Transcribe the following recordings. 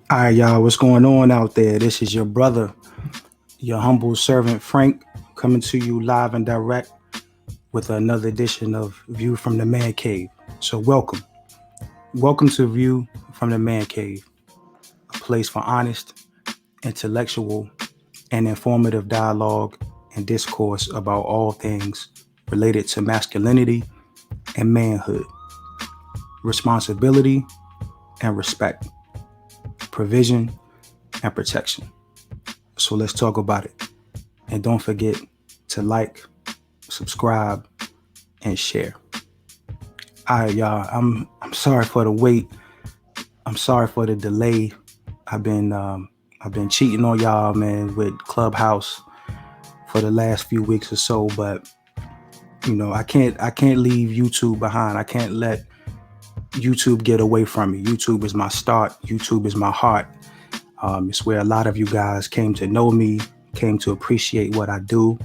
All right, y'all, what's going on out there? This is your brother, your humble servant Frank, coming to you live and direct with another edition of View from the Man Cave. So, welcome. Welcome to View from the Man Cave, a place for honest, intellectual, and informative dialogue and discourse about all things related to masculinity and manhood, responsibility and respect, provision and protection. So, let's talk about it. And don't forget to like, subscribe, and share. All right, y'all. I'm sorry for the wait. I'm sorry for the delay. I've been cheating on y'all, man, with Clubhouse for the last few weeks or so. But I can't leave YouTube behind. I can't let YouTube get away from me. YouTube is my start. YouTube is my heart. It's where a lot of you guys came to know me, came to appreciate what I do,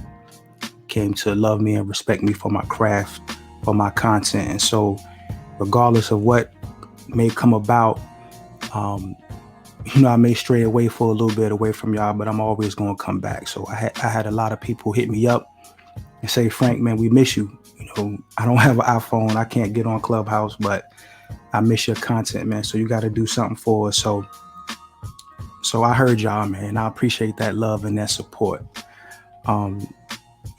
came to love me and respect me for my craft, for my content. And so, regardless of what may come about, um, I may stray away for a little bit away from y'all, but I'm always going to come back. So I had a lot of people hit me up and say, Frank, man, we miss you. I don't have an iPhone. I can't get on Clubhouse, but I miss your content, man. So you got to do something for us. So I heard y'all, man. I appreciate that love and that support. Um,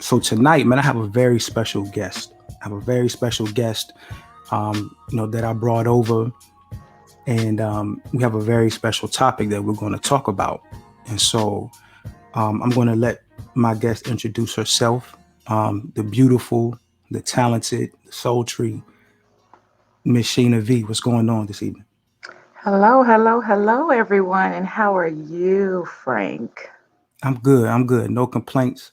so tonight, man, I have a very special guest. I have a very special guest, that I brought over. And we have a very special topic that we're going to talk about. And so I'm going to let my guest introduce herself, the beautiful, the talented, the sultry Miss Shena Vee. What's going on this evening? Hello, hello, hello, everyone. And how are you, Frank? I'm good. I'm good. No complaints.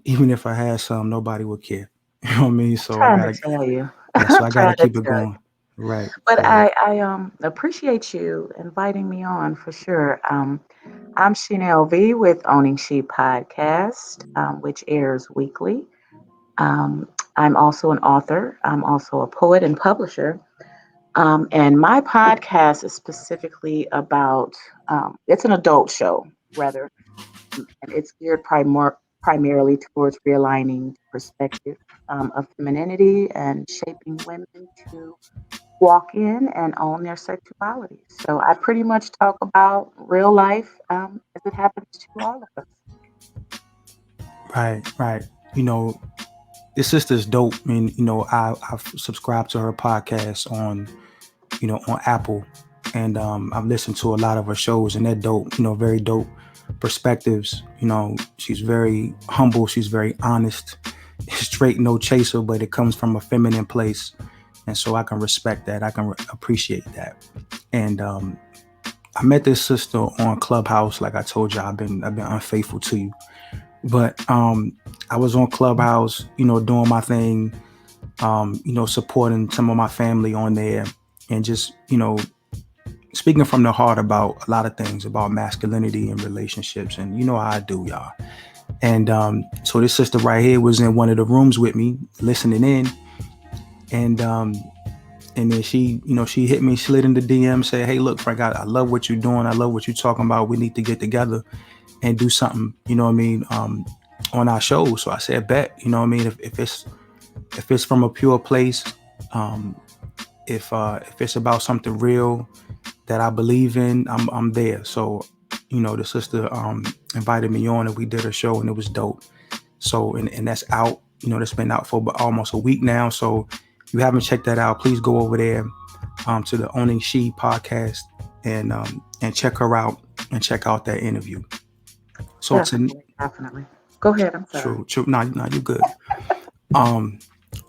Even if I had some, nobody would care. You know what I mean? So I Trying to gotta, tell you. yeah. So I'm I gotta trying to keep it tell you. going. Right. But Right. I appreciate you inviting me on for sure. I'm Shena Vee with Owning She podcast, which airs weekly. Um, I'm also an author. I'm also a poet and publisher. And my podcast is specifically about, it's an adult show, rather, and it's geared primarily towards realigning perspective of femininity and shaping women to walk in and own their sexuality. So I pretty much talk about real life as it happens to all of us. Right. Right. You know, this sister's dope. I mean, I've subscribed to her podcast on Apple, and I've listened to a lot of her shows, and they're dope. Very dope perspectives. She's very humble. She's very honest, straight, no chaser, but it comes from a feminine place, and so I can respect that. I can appreciate that. And I met this sister on Clubhouse. Like I told you, I've been unfaithful to you, but I was on Clubhouse, doing my thing, supporting some of my family on there, and just speaking from the heart about a lot of things about masculinity and relationships, and you know how I do, y'all. And so this sister right here was in one of the rooms with me, listening in, and then she hit me, slid in the DM, said, "Hey, look, Frank, I love what you're doing. I love what you're talking about. We need to get together and do something. You know what I mean? On our show." So I said, "Bet." You know what I mean? If it's from a pure place, um, if it's about something real that I believe in, I'm there. So, the sister invited me on, and we did a show, and it was dope. So, and that's out. That's been out for almost a week now. So, if you haven't checked that out, please go over there to the Owning She podcast and check her out and check out that interview. So to Definitely, definitely. Go ahead. I'm sorry. true, true. No, you're good. Um,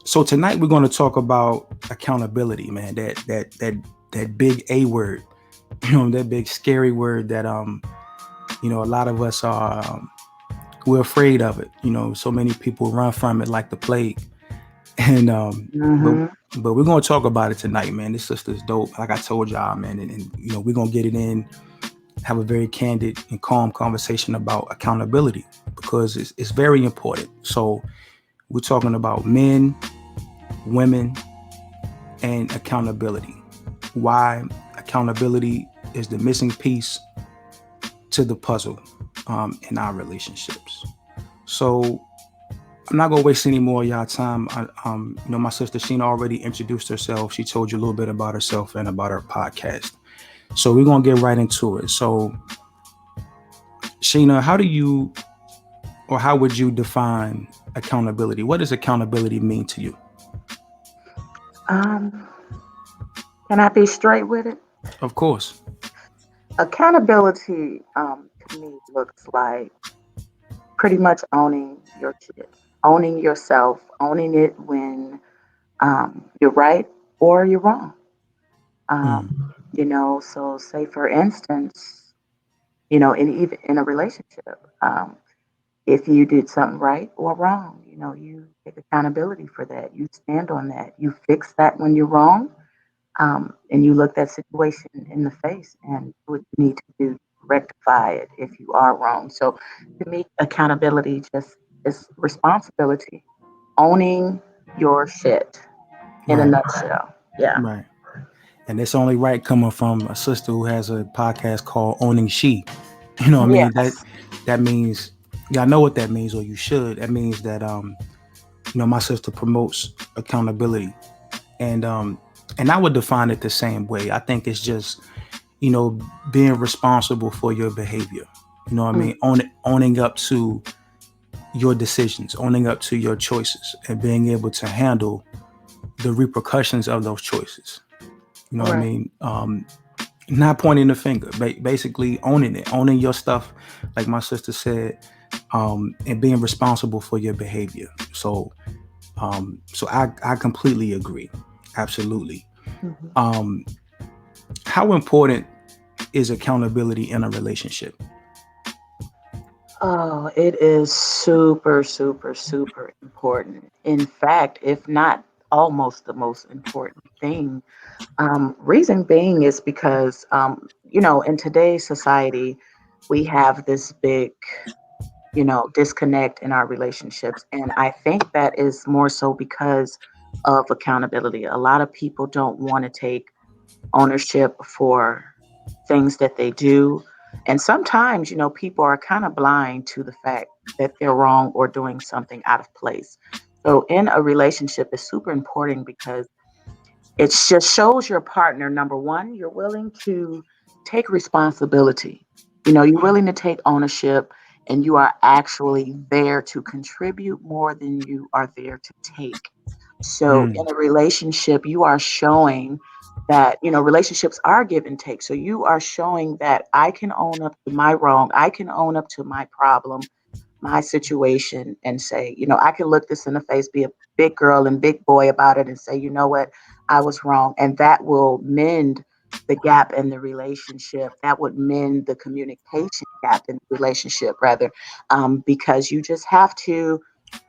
so tonight we're going to talk about accountability, man. That big A word, that big scary word that a lot of us are we're afraid of it. So many people run from it like the plague. And but Hmm. but we're gonna talk about it tonight, man. This sister's dope. Like I told y'all, man, and we're gonna get it in, have a very candid and calm conversation about accountability because it's very important. So we're talking about men, women, and accountability. Why accountability is the missing piece to the puzzle in our relationships. So I'm not gonna waste any more of y'all time. My sister Sheena already introduced herself. She told you a little bit about herself and about her podcast. So we're gonna get right into it. So Sheena, how would you define accountability? What does accountability mean to you? Um, can I be straight with it? Of course. Accountability, to me, looks like pretty much owning your shit, owning yourself, owning it when you're right or you're wrong. Mm, So say for instance, even in a relationship, um, if you did something right or wrong, you take accountability for that. You stand on that. You fix that when you're wrong, and you look that situation in the face and do what you need to do to rectify it if you are wrong. So to me, accountability just is responsibility, owning your shit in a right, nutshell. Yeah. right. And it's only right coming from a sister who has a podcast called Owning She. You know what I mean? That Yes. that means, yeah, I know what that means, or you should. That means that my sister promotes accountability, and and I would define it the same way. I think it's just, you know, being responsible for your behavior. You know what I Mm, mean? Owning up to your decisions, owning up to your choices, and being able to handle the repercussions of those choices. You know what I right. mean? Not pointing the finger, basically owning it, owning your stuff, like my sister said, and being responsible for your behavior. So I completely agree, absolutely. Mhm. Um, how important is accountability in a relationship? Oh, it is super, super, super important. In fact, if not almost the most important thing. Reason being is because, in today's society, we have this big, disconnect in our relationships. And I think that is more so because of accountability. A lot of people don't want to take ownership for things that they do. And sometimes, people are kind of blind to the fact that they're wrong or doing something out of place. So in a relationship, it's super important because it just shows your partner, number one, you're willing to take responsibility. You're willing to take ownership and you are actually there to contribute more than you are there to take. So in Mm, a relationship, you are showing that, relationships are give and take. So you are showing that I can own up to my wrong, I can own up to my problem, my situation, and say, I can look this in the face, be a big girl and big boy about it and say, you know what, I was wrong. And that will mend the gap in the relationship. That would mend the communication gap in the relationship, rather, because you just have to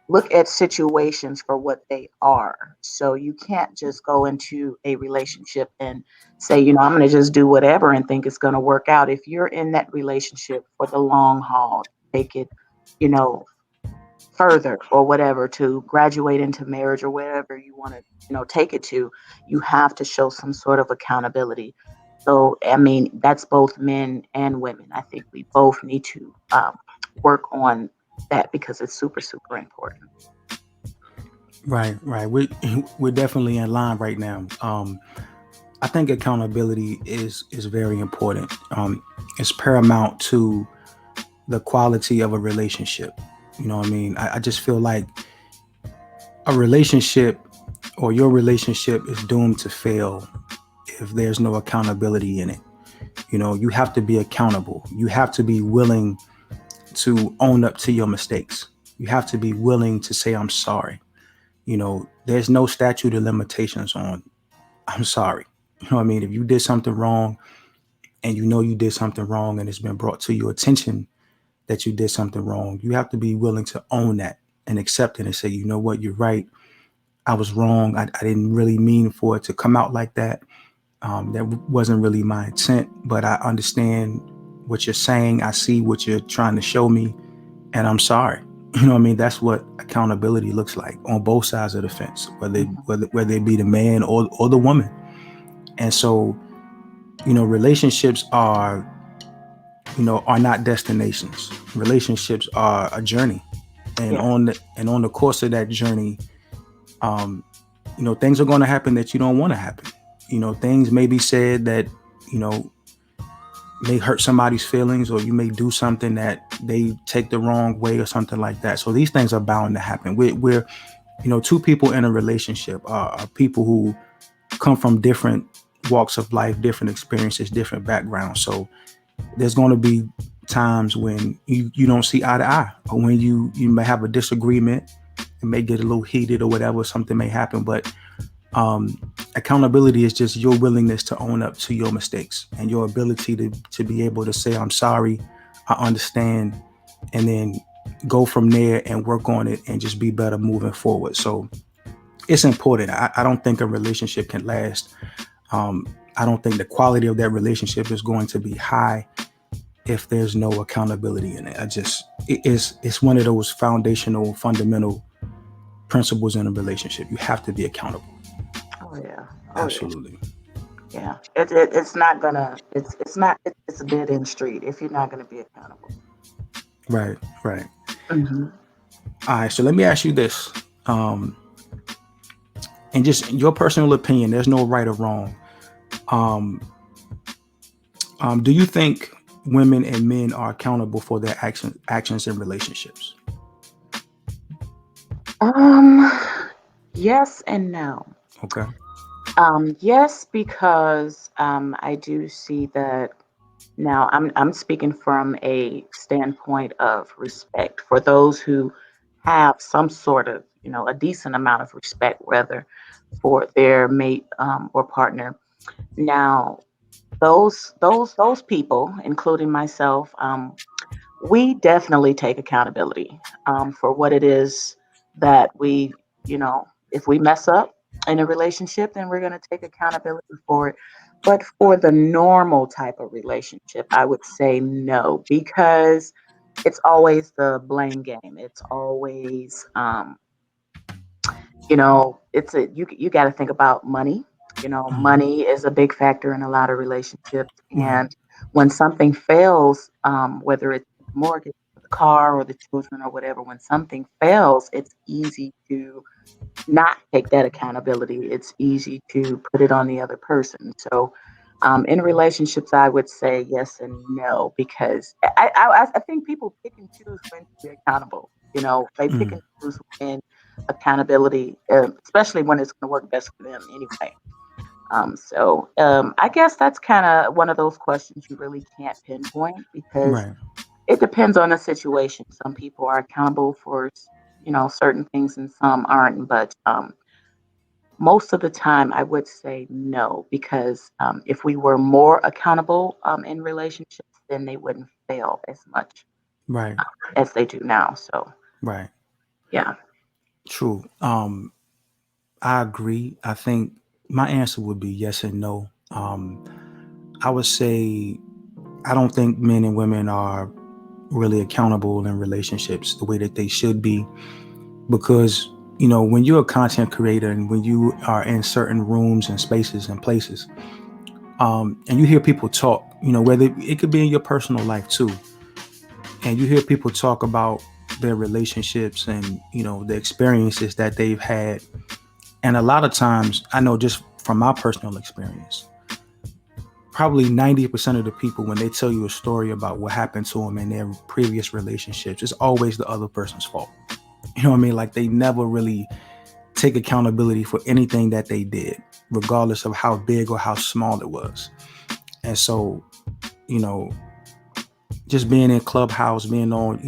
look at situations for what they are. So you can't just go into a relationship and say, I'm going to just do whatever and think it's going to work out. If you're in that relationship for the long haul, take it, you know, further or whatever to graduate into marriage or wherever you want to, take it to, you have to show some sort of accountability. So, I mean, that's both men and women. I think we both need to work on that because it's super, super important. right, right. We're definitely in line right now. I think accountability is very important. It's paramount to the quality of a relationship. You know what I mean? I just feel like a relationship or your relationship is doomed to fail if there's no accountability in it. You have to be accountable. You have to be willing to own up to your mistakes. You have to be willing to say, I'm sorry. There's no statute of limitations on I'm sorry. You know what I mean? If you did something wrong and you know you did something wrong and it's been brought to your attention that you did something wrong, you have to be willing to own that and accept it and say, you know what, you're right. I was wrong. I didn't really mean for it to come out like that. That wasn't really my intent, but I understand what you're saying. I see what you're trying to show me, and I'm sorry. You know what I mean? That's what accountability looks like on both sides of the fence, whether Mhm. whether it be the man or the woman. And so relationships are not destinations. Relationships are a journey, and Yeah. on the course of that journey, um, things are going to happen that you don't want to happen. Things may be said that you know may hurt somebody's feelings, or you may do something that they take the wrong way or something like that. So these things are bound to happen. We're two people in a relationship are people who come from different walks of life, different experiences, different backgrounds. So there's going to be times when you don't see eye to eye, or when you may have a disagreement. It may get a little heated or whatever, something may happen. But um, accountability is just your willingness to own up to your mistakes, and your ability to be able to say, I'm sorry, I understand, and then go from there and work on it and just be better moving forward. So it's important. I don't think a relationship can last. I don't think the quality of that relationship is going to be high if there's no accountability in it. It's one of those foundational, fundamental principles in a relationship. You have to be accountable. Oh yeah. Oh yeah. Absolutely. Yeah. It's not gonna. It's not. It's a dead end street if you're not gonna be accountable. Right. Right. Hmm. All right. So let me ask you this, um, and just your personal opinion. There's no right or wrong. Um, do you think women and men are accountable for their actions in relationships? Um. Yes and no. Okay. Yes, because I do see that now. I'm speaking from a standpoint of respect for those who have some sort of, a decent amount of respect, rather, for their mate or partner. Now, those people, including myself, we definitely take accountability for what it is that if we mess up in a relationship, then we're going to take accountability for it. But for the normal type of relationship, I would say no, because it's always the blame game. It's always, it's you got to think about money. Hmm. Money is a big factor in a lot of relationships, Right. and when something fails, whether it's the mortgage, or the car, or the children, or whatever, when something fails, it's easy to not take that accountability. It's easy to put it on the other person. So, in relationships, I would say yes and no, because I think people pick and choose when to be accountable. They pick Mm. and choose when accountability, especially when it's going to work best for them anyway. So I guess that's kind of one of those questions you really can't pinpoint, because Right. it depends on the situation. Some people are accountable for certain things, and some aren't. But most of the time, I would say no, because if we were more accountable in relationships, then they wouldn't fail as much Right. as they do now. So Right. yeah. True. I agree. I think my answer would be yes and no. I would say I don't think men and women are really accountable in relationships the way that they should be, because when you're a content creator and when you are in certain rooms and spaces and places, and you hear people talk, whether it could be in your personal life too, and you hear people talk about their relationships and the experiences that they've had. And a lot of times, I know just from my personal experience, probably 90% of the people, when they tell you a story about what happened to them in their previous relationships, it's always the other person's fault. You know what I mean? Like, they never really take accountability for anything that they did, regardless of how big or how small it was. And so, you know, just being in Clubhouse, being on,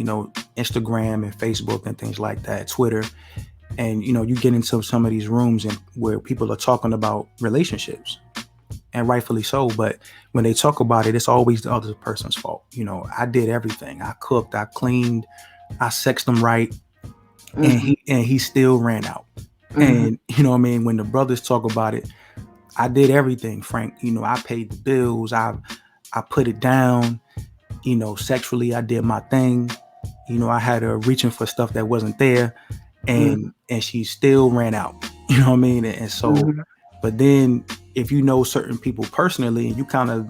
Instagram and Facebook and things like that, Twitter, and you get into some of these rooms and where people are talking about relationships, and rightfully so. But when they talk about it, it's always the other person's fault. I did everything. I cooked, I cleaned, I sexed him right, and Hmm. he still ran out. Hmm. And you know what I mean? When the brothers talk about it, I did everything, Frank. I paid the bills. I put it down. Sexually, I did my thing. I had her reaching for stuff that wasn't there, Hmm. and she still ran out. You know what I mean? And so, Hmm. but then if you know certain people personally and you kind of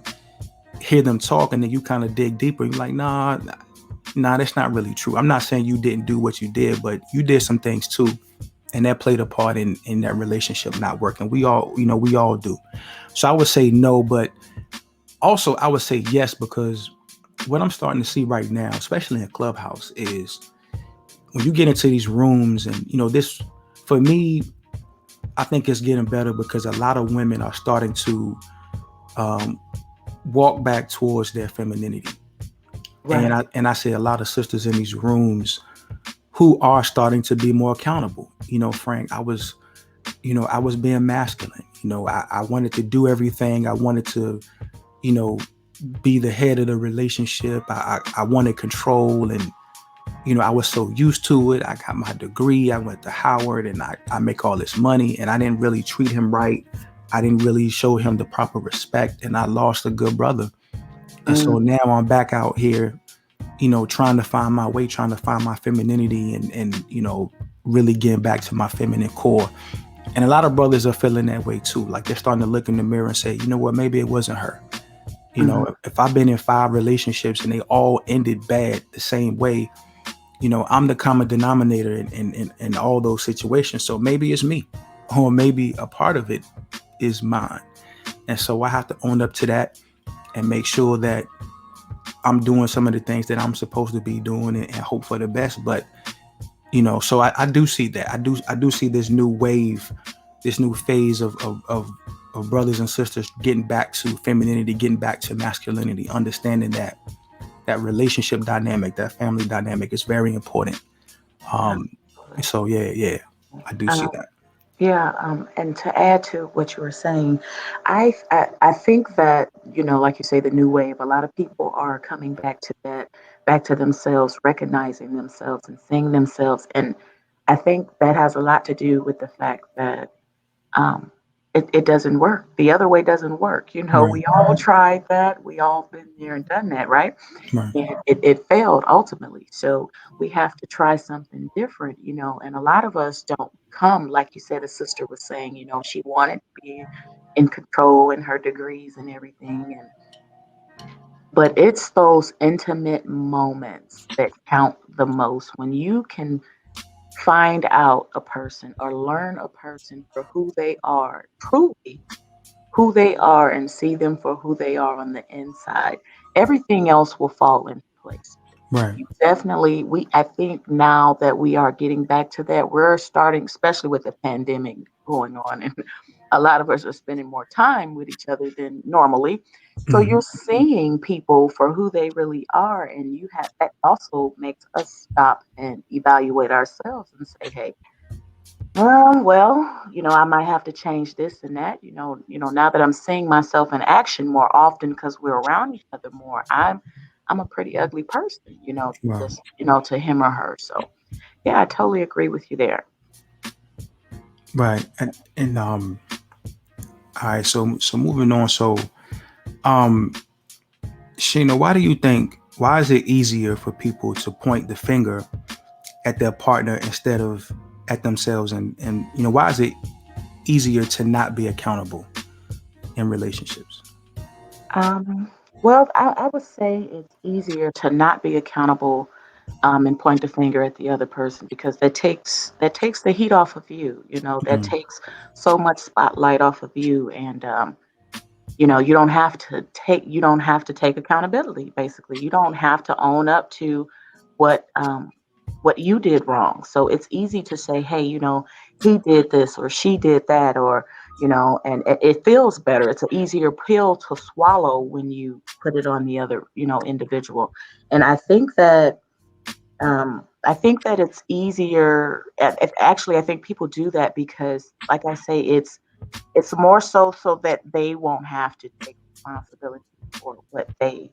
hear them talk and then you kind of dig deeper, you're like, nah, that's not really true. I'm not saying you didn't do what you did, but you did some things too, and that played a part in that relationship not working. We all do. So I would say no, but also I would say yes, because what I'm starting to see right now, especially in Clubhouse, is when you get into these rooms, and this, for me, I think it's getting better because a lot of women are starting to um, walk back towards their femininity. And Right. I say a lot of sisters in these rooms who are starting to be more accountable. Frank, I was being masculine. I wanted to do everything. I wanted to, you know, be the head of the relationship. I wanted control, and I was so used to it. I got my degree. I went to Howard, and I make all this money, and I didn't really treat him right. I didn't really show him the proper respect, and I lost a good brother. And so Mm, now I'm back out here, trying to find my way, trying to find my femininity, and really getting back to my feminine core. And a lot of brothers are feeling that way too. Like they're starting to look in the mirror and say, you know what, maybe it wasn't her. mhm, If I've been in 5 relationships and they all ended bad the same way, I'm the common denominator in all those situations. So maybe it's me, or maybe a part of it is mine. And so I have to own up to that and make sure that I'm doing some of the things that I'm supposed to be doing, and hope for the best. But so I do see that. I do see this new wave, this new phase of brothers and sisters getting back to femininity, getting back to masculinity, understanding that relationship dynamic, that family dynamic is very important. Um, absolutely. so yeah, I do see Um, that. yeah, and to add to what you were saying, I think that, like you say, the new wave, a lot of people are coming back to that, back to themselves, recognizing themselves and seeing themselves. And I think that has a lot to do with the fact that um, it doesn't work. The other way doesn't work. Right, We all tried that. We all been there and done that, right? right, And it failed ultimately. So we have to try something different, and a lot of us don't come, like you said, a sister was saying, she wanted to be in control in her degrees and everything. But it's those intimate moments that count the most when you can find out a person or learn a person for who they are, truly who they are, and see them for who they are on the inside. Everything else will fall into place. right. You definitely, I think now that we are getting back to that, we're starting, especially with the pandemic going on, and a lot of us are spending more time with each other than normally. So Mhm. you're seeing people for who they really are, and you have that also makes us stop and evaluate ourselves and say, hey, well, I might have to change this and that. Now that I'm seeing myself in action more often because we're around each other more, I'm a pretty ugly person, Wow. just to him or her. So yeah, I totally agree with you there. Right. And all right. So moving on. So um, Sheena, why is it easier for people to point the finger at their partner instead of at themselves, and why is it easier to not be accountable in relationships? Well, I would say it's easier to not be accountable and point the finger at the other person because that takes the heat off of you. That Mm, takes so much spotlight off of you, and you don't have to take accountability. Basically, you don't have to own up to what um, what you did wrong. So it's easy to say, hey, he did this or she did that, or and it feels better. It's an easier pill to swallow when you put it on the other individual. And I think that it's easier. Actually, I think people do that because, like I say, it's more so that they won't have to take responsibility for what they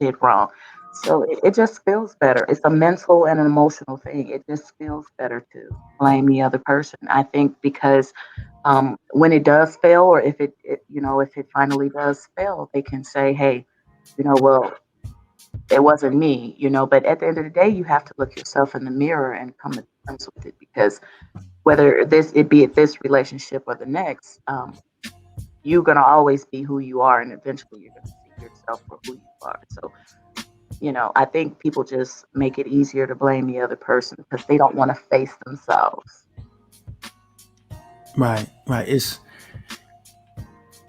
did wrong. So it just feels better. It's a mental and an emotional thing. It just feels better to blame the other person. I think because when it does fail, or if it finally does fail, they can say, hey, well, it wasn't me. But at the end of the day, you have to look yourself in the mirror and come to terms with it, because whether it be at this relationship or the next, you're gonna always be who you are, and eventually you're gonna see yourself for who you are. So, I think people just make it easier to blame the other person because they don't want to face themselves. Right, right. It's,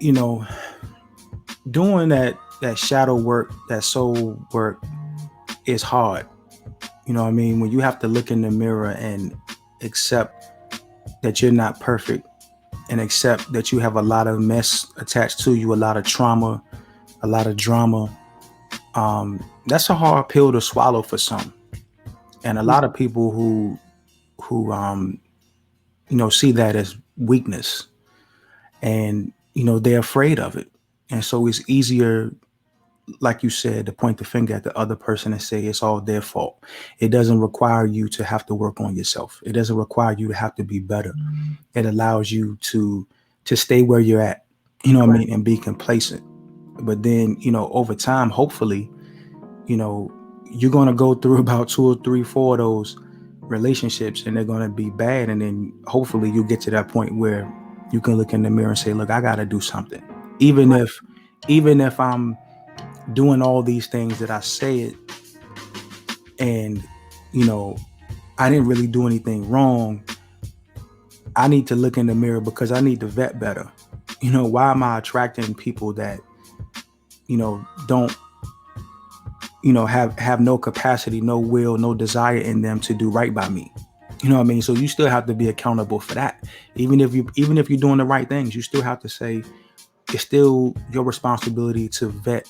you know, doing that shadow work, that soul work is hard. You know what I mean? When you have to look in the mirror and accept that you're not perfect, and accept that you have a lot of mess attached to you, a lot of trauma, a lot of drama. That's a hard pill to swallow for some. And a lot of people who see that as weakness, and they're afraid of it. And so it's easier, like you said, to point the finger at the other person and say it's all their fault. It doesn't require you to have to work on yourself. It doesn't require you to have to be better. It allows you to stay where you're at, what I Right, mean, and be complacent. But then, over time, hopefully, you know, you're gonna go through about two or three, four of those relationships, and they're gonna be bad. And then hopefully you get to that point where you can look in the mirror and say, look, I gotta do something. Even right, if even if I'm doing all these things that I say it, and you know, I didn't really do anything wrong, I need to look in the mirror because I need to vet better. Why am I attracting people that, don't, have no capacity, no will, no desire in them to do right by me? You know what I mean? So you still have to be accountable for that. Even if you're doing the right things, you still have to say it's still your responsibility to vet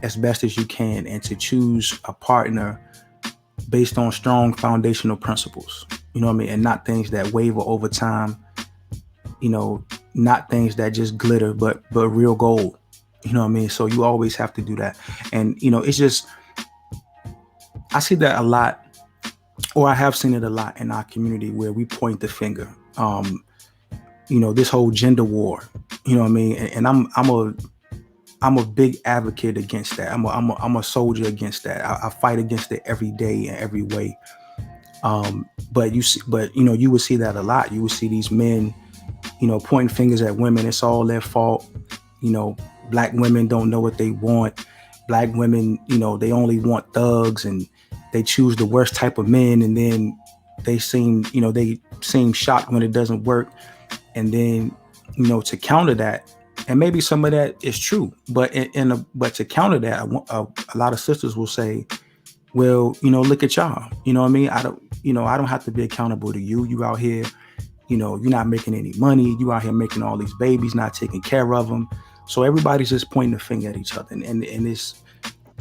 as best as you can and to choose a partner based on strong foundational principles. You know what I mean? And not things that waver over time, you know, not things that just glitter, but real gold. You know what I mean? So you always have to do that. And it's just, I see that a lot, or I have seen it a lot in our community where we point the finger. This whole gender war. You know what I mean? And I'm a big advocate against that. I'm a soldier against that. I fight against it every day and every way. But you would see that a lot. You would see these men, pointing fingers at women. It's all their fault. You know, black women don't know what they want. Black women, they only want thugs, and they choose the worst type of men. And then they seem shocked when it doesn't work. And then, to counter that, and maybe some of that is true, but to counter that, a lot of sisters will say, well, look at y'all. You know what I mean? I don't have to be accountable to you. You out here, you're not making any money. You out here making all these babies, not taking care of them. So everybody's just pointing the finger at each other, and it's,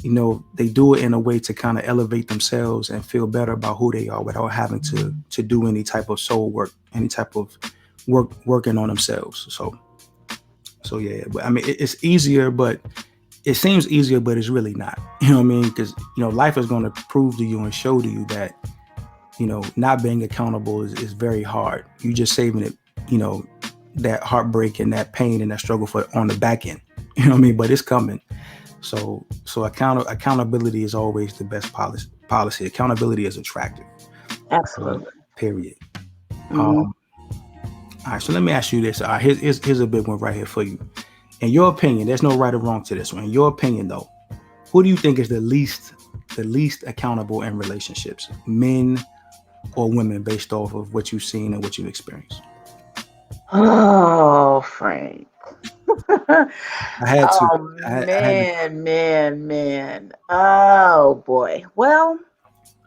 they do it in a way to kind of elevate themselves and feel better about who they are without having to do any type of soul work, any type of working on themselves. So yeah, but I mean, it's easier, but it seems easier, but it's really not. You know what I mean? Because life is going to prove to you and show to you that not being accountable is very hard. You just saving it, you know, that heartbreak and that pain and that struggle for on the back end. You know what I mean? But it's coming. So accountability is always the best policy. Accountability is attractive. absolutely. Period. Hmm. Um, all right. So let me ask you this. All right, here's a big one right here for you. In your opinion, there's no right or wrong to this one. In your opinion, though, who do you think is the least accountable in relationships, men or women, based off of what you've seen and what you've experienced? Oh, Frank. I had to. Oh I had to. man, man, man. Oh boy. Well,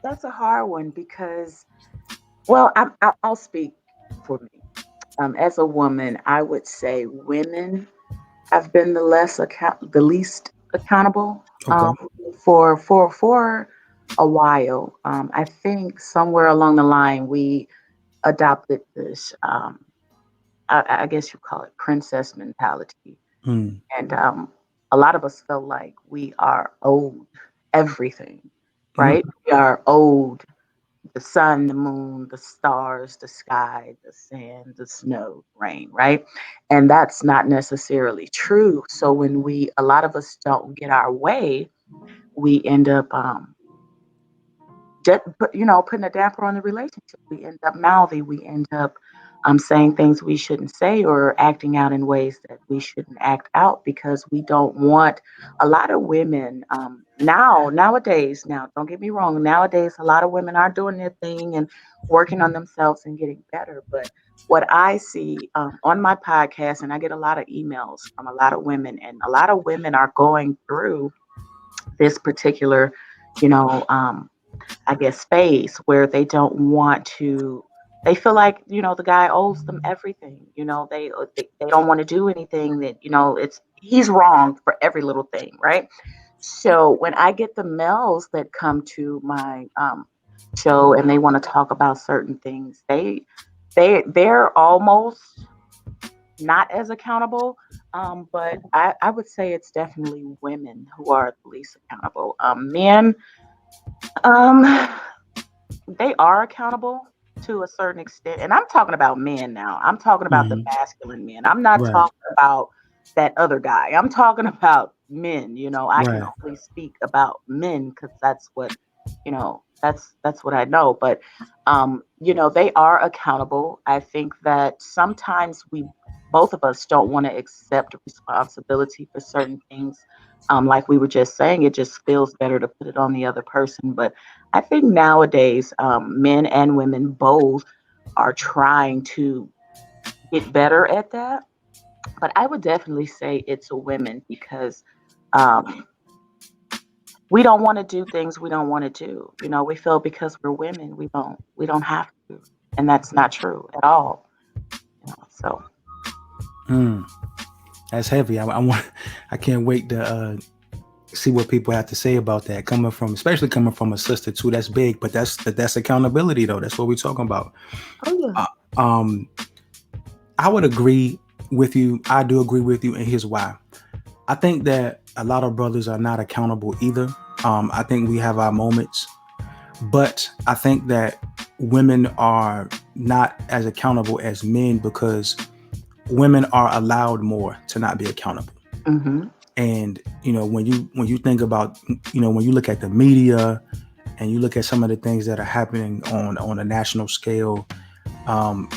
that's a hard one because, well, I'll speak for me. As a woman, I would say women have been the least accountable Okay. for a while. I think somewhere along the line we adopted this. I guess you call it princess mentality, Hmm. and a lot of us feel like we are owed everything, Hmm. right? We are owed the sun, the moon, the stars, the sky, the sand, the snow, rain, right? And that's not necessarily true. So when a lot of us don't get our way, we end up just putting a damper on the relationship. We end up mouthy. We end up saying things we shouldn't say or acting out in ways that we shouldn't act out because we don't want a lot of women nowadays. Now, don't get me wrong. Nowadays, a lot of women are doing their thing and working on themselves and getting better. But what I see on my podcast, and I get a lot of emails from a lot of women, and a lot of women are going through this particular, you know, I guess, phase where they don't want to. They feel like the guy owes them everything. They don't want to do anything that it's he's wrong for every little thing, right? So when I get the males that come to my show and they want to talk about certain things, they're almost not as accountable. But I would say it's definitely women who are the least accountable. Men, um, they are accountable to a certain extent. And I'm talking about men now. I'm talking about the Mhm. masculine men. I'm not Right. talking about that other guy. I'm talking about men. I can Right. only speak about men because that's what I know. But they are accountable. I think that sometimes we both of us don't want to accept responsibility for certain things. Like we were just saying, it just feels better to put it on the other person. But I think nowadays, men and women both are trying to get better at that. But I would definitely say it's a women because um, we don't want to do things we don't want to do. We feel because we're women, we don't have to, and that's not true at all. So Mm, that's heavy. I want. I can't wait to see what people have to say about that. Especially coming from a sister too. That's big, but that's accountability though. That's what we're talking about. oh yeah. Uh, um, I would agree with you. I do agree with you, and here's why. I think that a lot of brothers are not accountable either. I think we have our moments, but I think that women are not as accountable as men because women are allowed more to not be accountable. Hmm. And when you think about when you look at the media and you look at some of the things that are happening on a national scale, um,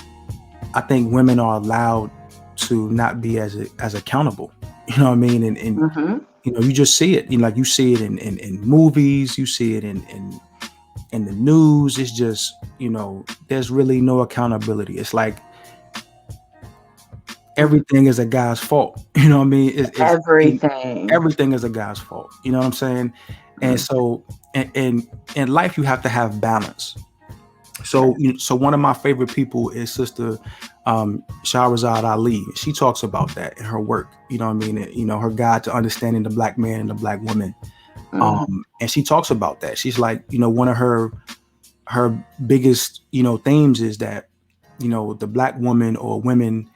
I think women are allowed to not be as accountable. You know what I mean? And Hmm. you just see it. Like you see it in movies, you see it in the news. It's just there's really no accountability. It's like Hmm. everything is a guy's fault. You know what I mean? Everything. Everything is a guy's fault. You know what I'm saying? And Mm. so, in life, you have to have balance. Yeah. So one of my favorite people is Sister Shahrazad Ali. She talks about that in her work. You know what I mean? Her guide to understanding the black man and the black woman. Hmm. And she talks about that. She's like, one of her biggest themes is that the black woman or women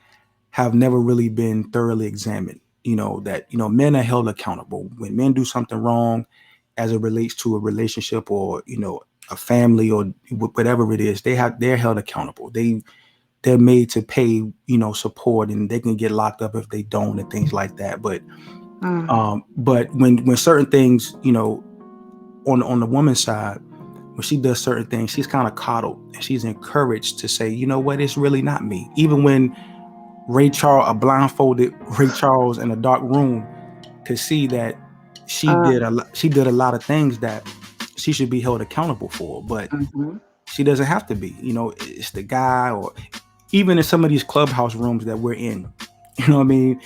have never really been thoroughly examined. That men are held accountable when men do something wrong as it relates to a relationship or a family or whatever it is. They're held accountable. They're made to pay support, and they can get locked up if they don't and things like that. Mm. But when certain things on the woman's side, when she does certain things, she's kind of coddled and she's encouraged to say, you know what, it's really not me. Even when a blindfolded Ray Charles in a dark room could see that Mm. she did a lot of things that she should be held accountable for, but Hmm. she doesn't have to be. It's the guy, or even in some of these clubhouse rooms that we're in. You know what I mean?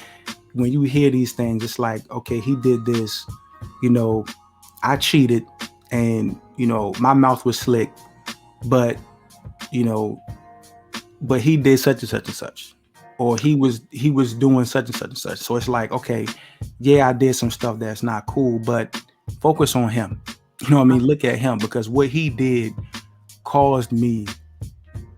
When you hear these things, it's like, okay, he did this. You know, I cheated, and my mouth was slick, but you know, but he did such and such and such, or he was doing such and such and such. So it's like, okay, yeah, I did some stuff that's not cool, but focus on him. You know what I mean? Look at him, because what he did caused me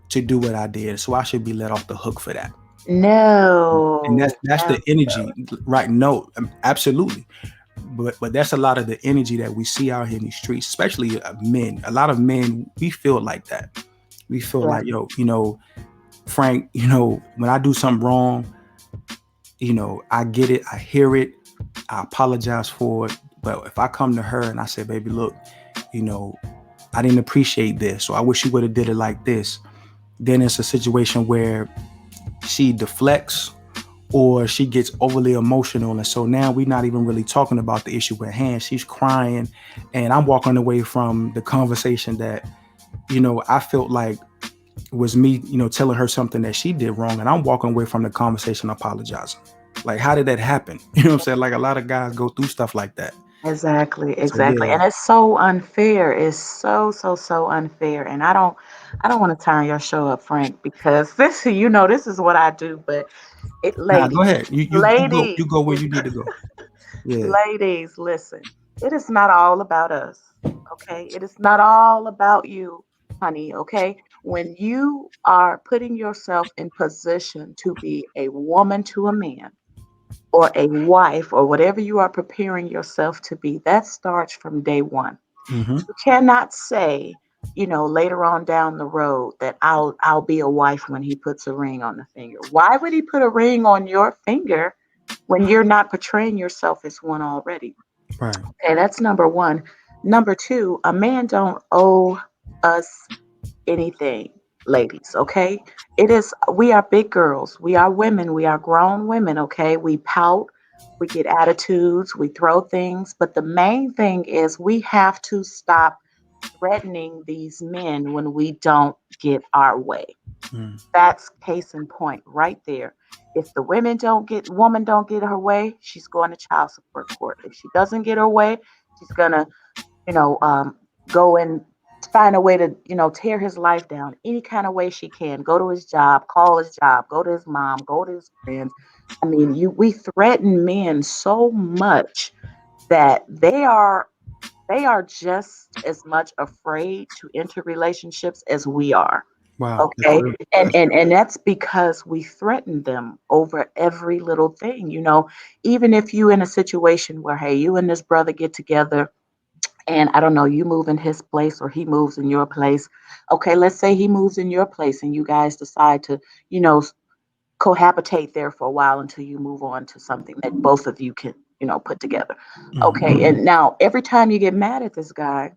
to do what I did, so I should be let off the hook for that. And that's No, that's the energy, right? No, absolutely. But that's a lot of the energy that we see out here in these streets, especially men. A lot of men, we feel like that. We feel yeah. like, Frank, when I do something wrong, I get it, I hear it, I apologize for it. But if I come to her and I say, baby, look, you know, I didn't appreciate this, or I wish you would have did it like this, then it's a situation where she deflects or she gets overly emotional, and so now we're not even really talking about the issue at hand. She's crying, and I'm walking away from the conversation that I felt like was me, telling her something that she did wrong, and I'm walking away from the conversation apologizing. Like, how did that happen? You know what I'm saying? Like, a lot of guys go through stuff like that. Exactly, So exactly. yeah. And it's so unfair. It's so, so, so unfair. And I don't want to turn your show up, Frank, because this is what I do. But Nah, go ladies, ahead. ladies, You go where you need to go. Yeah. ladies, listen. It is not all about us. Okay. It is not all about you, honey. Okay. When you are putting yourself in position to be a woman to a man, or a wife, or whatever you are preparing yourself to be, that starts from day one. Mm-hmm. You cannot say, later on down the road that I'll be a wife when he puts a ring on the finger. Why would he put a ring on your finger when you're not portraying yourself as one already? Right. Okay, that's number one. Number two, a man don't owe us anything, ladies, okay? We are big girls. We are women. We are grown women, okay? We pout, we get attitudes, we throw things. But the main thing is we have to stop threatening these men when we don't get our way. Mm. That's case in point right there. If the woman don't get her way, she's going to child support court. If she doesn't get her way, she's gonna you know, um, go and find a way to, tear his life down any kind of way she can. Go to his job, call his job, go to his mom, go to his friends. I mean, we threaten men so much that they are just as much afraid to enter relationships as we are. Wow. That's Okay. real. And That's and and that's because we threaten them over every little thing. Even if you in a situation where, hey, you and this brother get together, and I don't know, you move in his place or he moves in your place. Okay, let's say he moves in your place and you guys decide to, you know, cohabitate there for a while until you move on to something that both of you can, put together. mm. Okay, and now every time you get mad at this guy,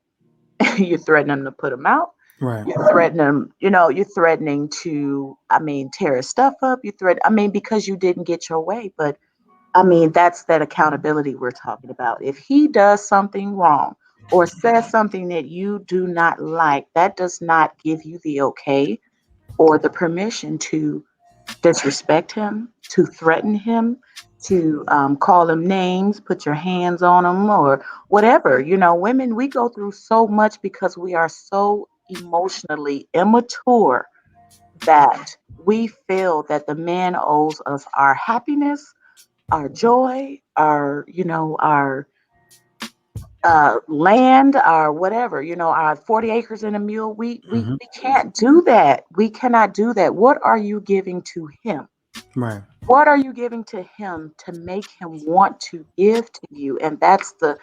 you threaten him to put him out. Right. You're threatening to, I mean, tear his stuff up. I mean, because you didn't get your way. But I mean, that's that accountability we're talking about. If he does something wrong or says something that you do not like, that does not give you the okay or the permission to disrespect him, to threaten him, to call him names, put your hands on him, or whatever. Women, we go through so much because we are so emotionally immature that we feel that the man owes us our happiness, our joy, our land, our whatever, our 40 acres and a mule. We Mm-hmm. we can't do that. We cannot do that. What are you giving to him? Right. What are you giving to him to make him want to give to you? And that's the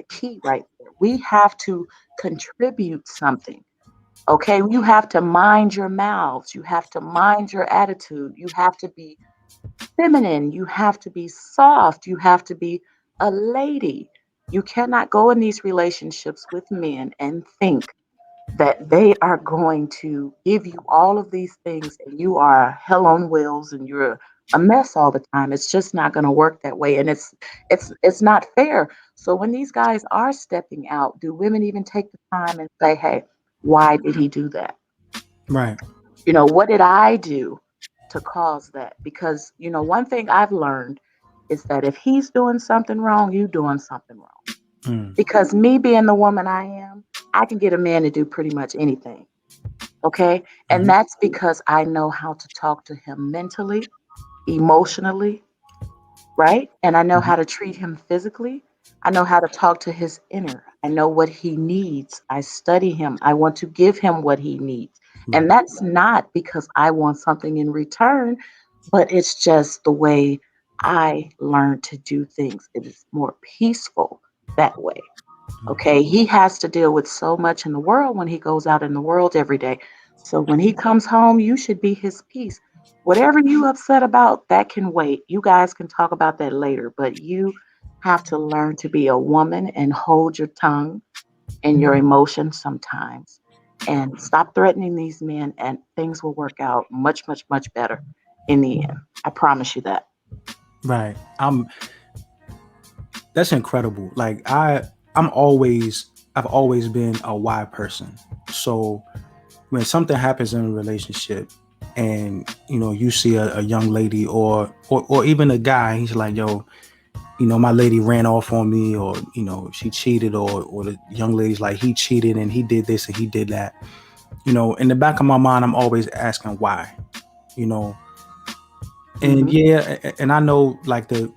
key right there. We have to contribute something. Okay, you have to mind your mouths. You have to mind your attitude. You have to be feminine, you have to be soft, you have to be a lady. You cannot go in these relationships with men and think that they are going to give you all of these things and you are hell on wheels and you're a mess all the time. It's just not going to work that way, and it's not fair. So when these guys are stepping out, do women even take the time and say, "Hey, why did he do that? Right. What did I do to cause that?" Because, one thing I've learned is that if he's doing something wrong, you doing something wrong. Mm. Because me being the woman I am, I can get a man to do pretty much anything. Okay. And Mm-hmm. that's because I know how to talk to him mentally, emotionally, right? And I know Mm-hmm. how to treat him physically. I know how to talk to his inner. I know what he needs. I study him. I want to give him what he needs. Right. And that's not because I want something in return, but it's just the way I learn to do things. It is more peaceful that way. Mm. Okay, he has to deal with so much in the world when he goes out in the world every day. So when he comes home, you should be his peace. Whatever you upset about, that can wait. You guys can talk about that later, but you have to learn to be a woman and hold your tongue and your emotions sometimes. and stop threatening these men, and things will work out much, much, much better in the end. I promise you that. Right. That's incredible. Like I've always been a why person. So when something happens in a relationship and you see a young lady or even a guy, he's like, yo, my lady ran off on me, or she cheated, or the young lady's like, he cheated and he did this and he did that. In the back of my mind, I'm always asking why. you know and Hmm. yeah, and I know, like, the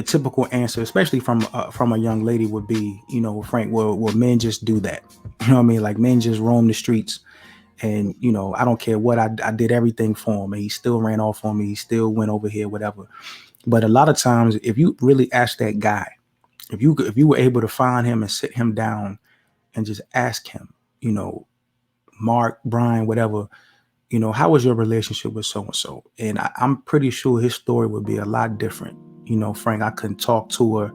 typical answer, especially from a young lady, would be, Frank, well, men just do that. You know what I mean? Like, men just roam the streets, and I don't care what I did everything for him, and he still ran off on me. He still went over here, whatever. But a lot of times, if you really ask that guy, if you were able to find him and sit him down and just ask him, you know, Mark, Brian, whatever, how was your relationship with so and so? And I'm pretty sure his story would be a lot different. Frank, I couldn't talk to her.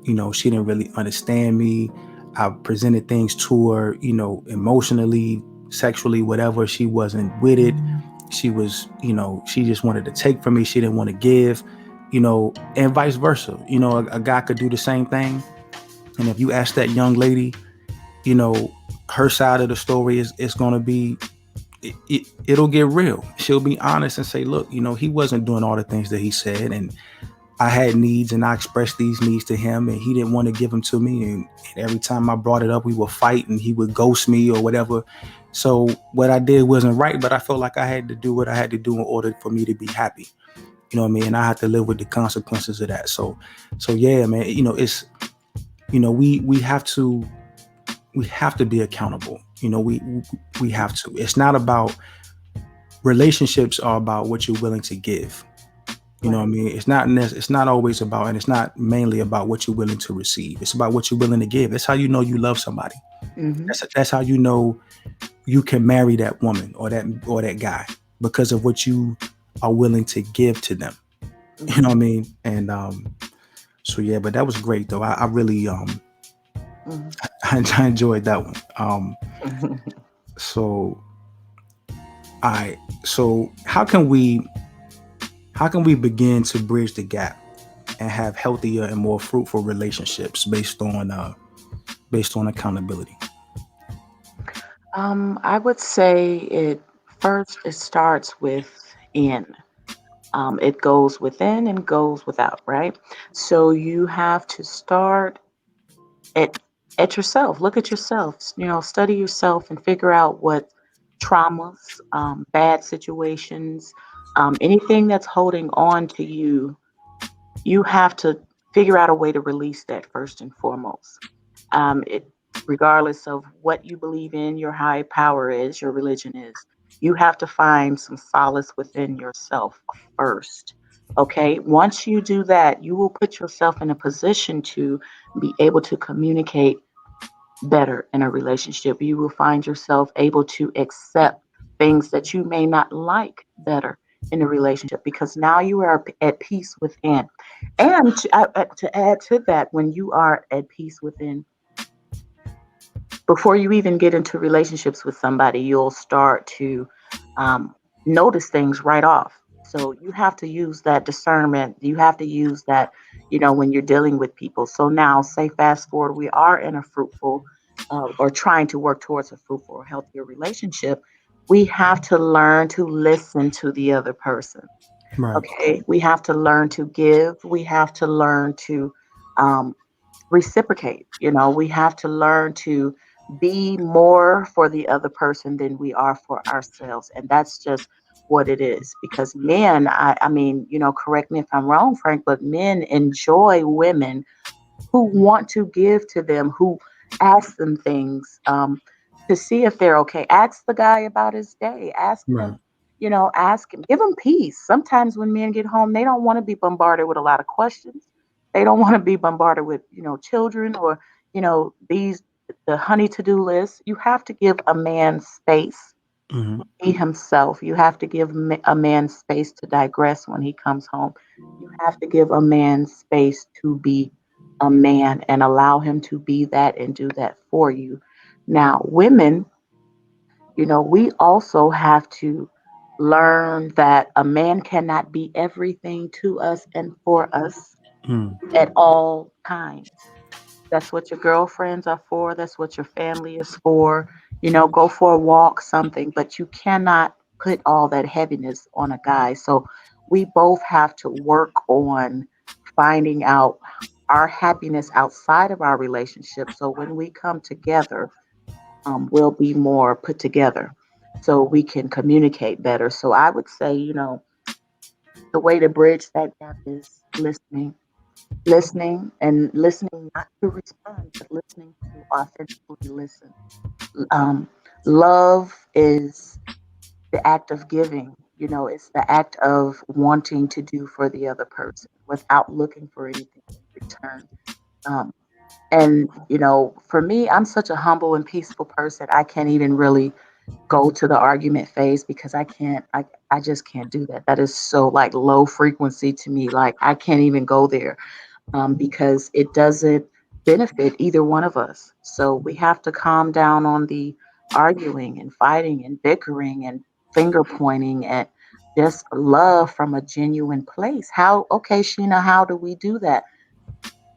She didn't really understand me. I presented things to her, emotionally, sexually, whatever. She wasn't with it. She was, she just wanted to take from me. She didn't want to give, and vice versa. A guy could do the same thing. And if you ask that young lady, you know, her side of the story is going to be, it'll get real. She'll be honest and say, look, he wasn't doing all the things that he said. And I had needs and I expressed these needs to him and he didn't want to give them to me. And every time I brought it up, we would fight and he would ghost me or whatever. So what I did wasn't right, but I felt like I had to do what I had to do in order for me to be happy. You know what I mean? And I had to live with the consequences of that. So yeah, man, we have to be accountable. We have to. It's not about, relationships are about what you're willing to give. You know what I Right. mean? It's not always about, and it's not mainly about what you're willing to receive. It's about what you're willing to give. That's how you know you love somebody. Hmm. That's how you know you can marry that woman or that guy, because of what you are willing to give to them. You know what I Hmm. mean? And so yeah, but that was great though. I really Hmm. I enjoyed that one. So I so how can we begin to bridge the gap and have healthier and more fruitful relationships based on accountability? I would say it starts with in. It goes within and goes without, right? So you have to start at at yourself. Look at yourself. Study yourself and figure out what traumas, bad situations, anything that's holding on to you. You have to figure out a way to release that first and foremost. It Regardless of what you believe in, your high power is, your religion is, you have to find some solace within yourself first. Okay, once you do that, you will put yourself in a position to be able to communicate better in a relationship. You will find yourself able to accept things that you may not like better in a relationship, because now you are at peace within. And to add to that, when you are at peace within, before you even get into relationships with somebody, you'll start to um, notice things right off. So you have to use that discernment. You have to use that, when you're dealing with people. So now, say fast forward, we are in a fruitful or trying to work towards a fruitful or healthier relationship. We have to learn to listen to the other person. Right. Okay. We have to learn to give. We have to learn to um, reciprocate. We have to learn to be more for the other person than we are for ourselves. And that's just what it is. Because men, I mean, correct me if I'm wrong, Frank, but men enjoy women who want to give to them, who ask them things, to see if they're okay. Ask the guy about his day. Right. Ask him, give him peace. Sometimes when men get home, they don't want to be bombarded with a lot of questions. They don't want to be bombarded with, children or, these the honey to do list. You have to give a man space, Hmm. be himself. You have to give a man space to digress when he comes home. You have to give a man space to be a man and allow him to be that and do that for you. Now, women, We also have to learn that a man cannot be everything to us and for us Mm, at all times. That's what your girlfriends are for. That's what your family is for. Go for a walk, something, but you cannot put all that heaviness on a guy. So we both have to work on finding out our happiness outside of our relationship. So when we come together, we'll be more put together so we can communicate better. So I would say, the way to bridge that gap is listening not to respond, but listening to authentically listen. Um, Love is the act of giving. It's the act of wanting to do for the other person without looking for anything in return. Um, and for me, I'm such a humble and peaceful person. I can't even really go to the argument phase because I just can't do that. That is so like low frequency to me. Like I can't even go there because it doesn't benefit either one of us. So we have to calm down on the arguing and fighting and bickering and finger pointing and just love from a genuine place. Okay, Sheena, how do we do that?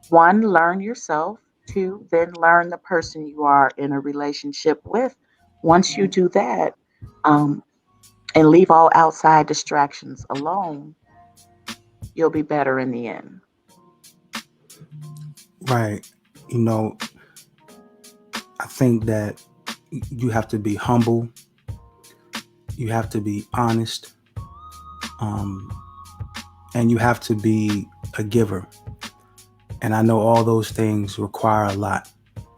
One, learn yourself. Two, then learn the person you are in a relationship with. Once you do that, um, and leave all outside distractions alone, you'll be better in the end. right. You know, I think that you have to be humble. You have to be honest. Um, and you have to be a giver. And I know all those things require a lot.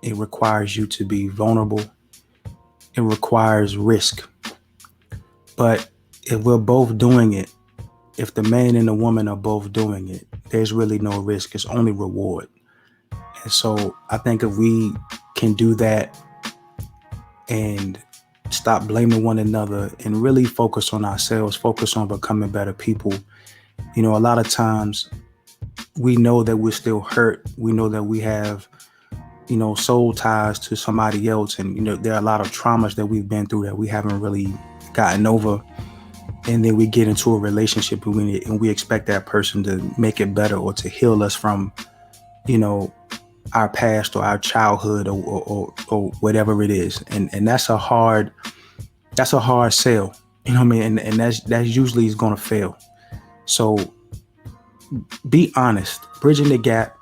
It requires you to be vulnerable. It requires risk. But if we're both doing it, if the man and the woman are both doing it, there's really no risk. It's only reward. And so I think if we can do that and stop blaming one another and really focus on ourselves, focus on becoming better people, a lot of times we know that we're still hurt. We know that we have, soul ties to somebody else. And, there are a lot of traumas that we've been through that we haven't really gotten over. And then we get into a relationship and we expect that person to make it better or to heal us from, you know, our past or our childhood or whatever it is. And that's a hard sell. You know what I mean? And that's usually is gonna fail. So be honest. Bridging the gap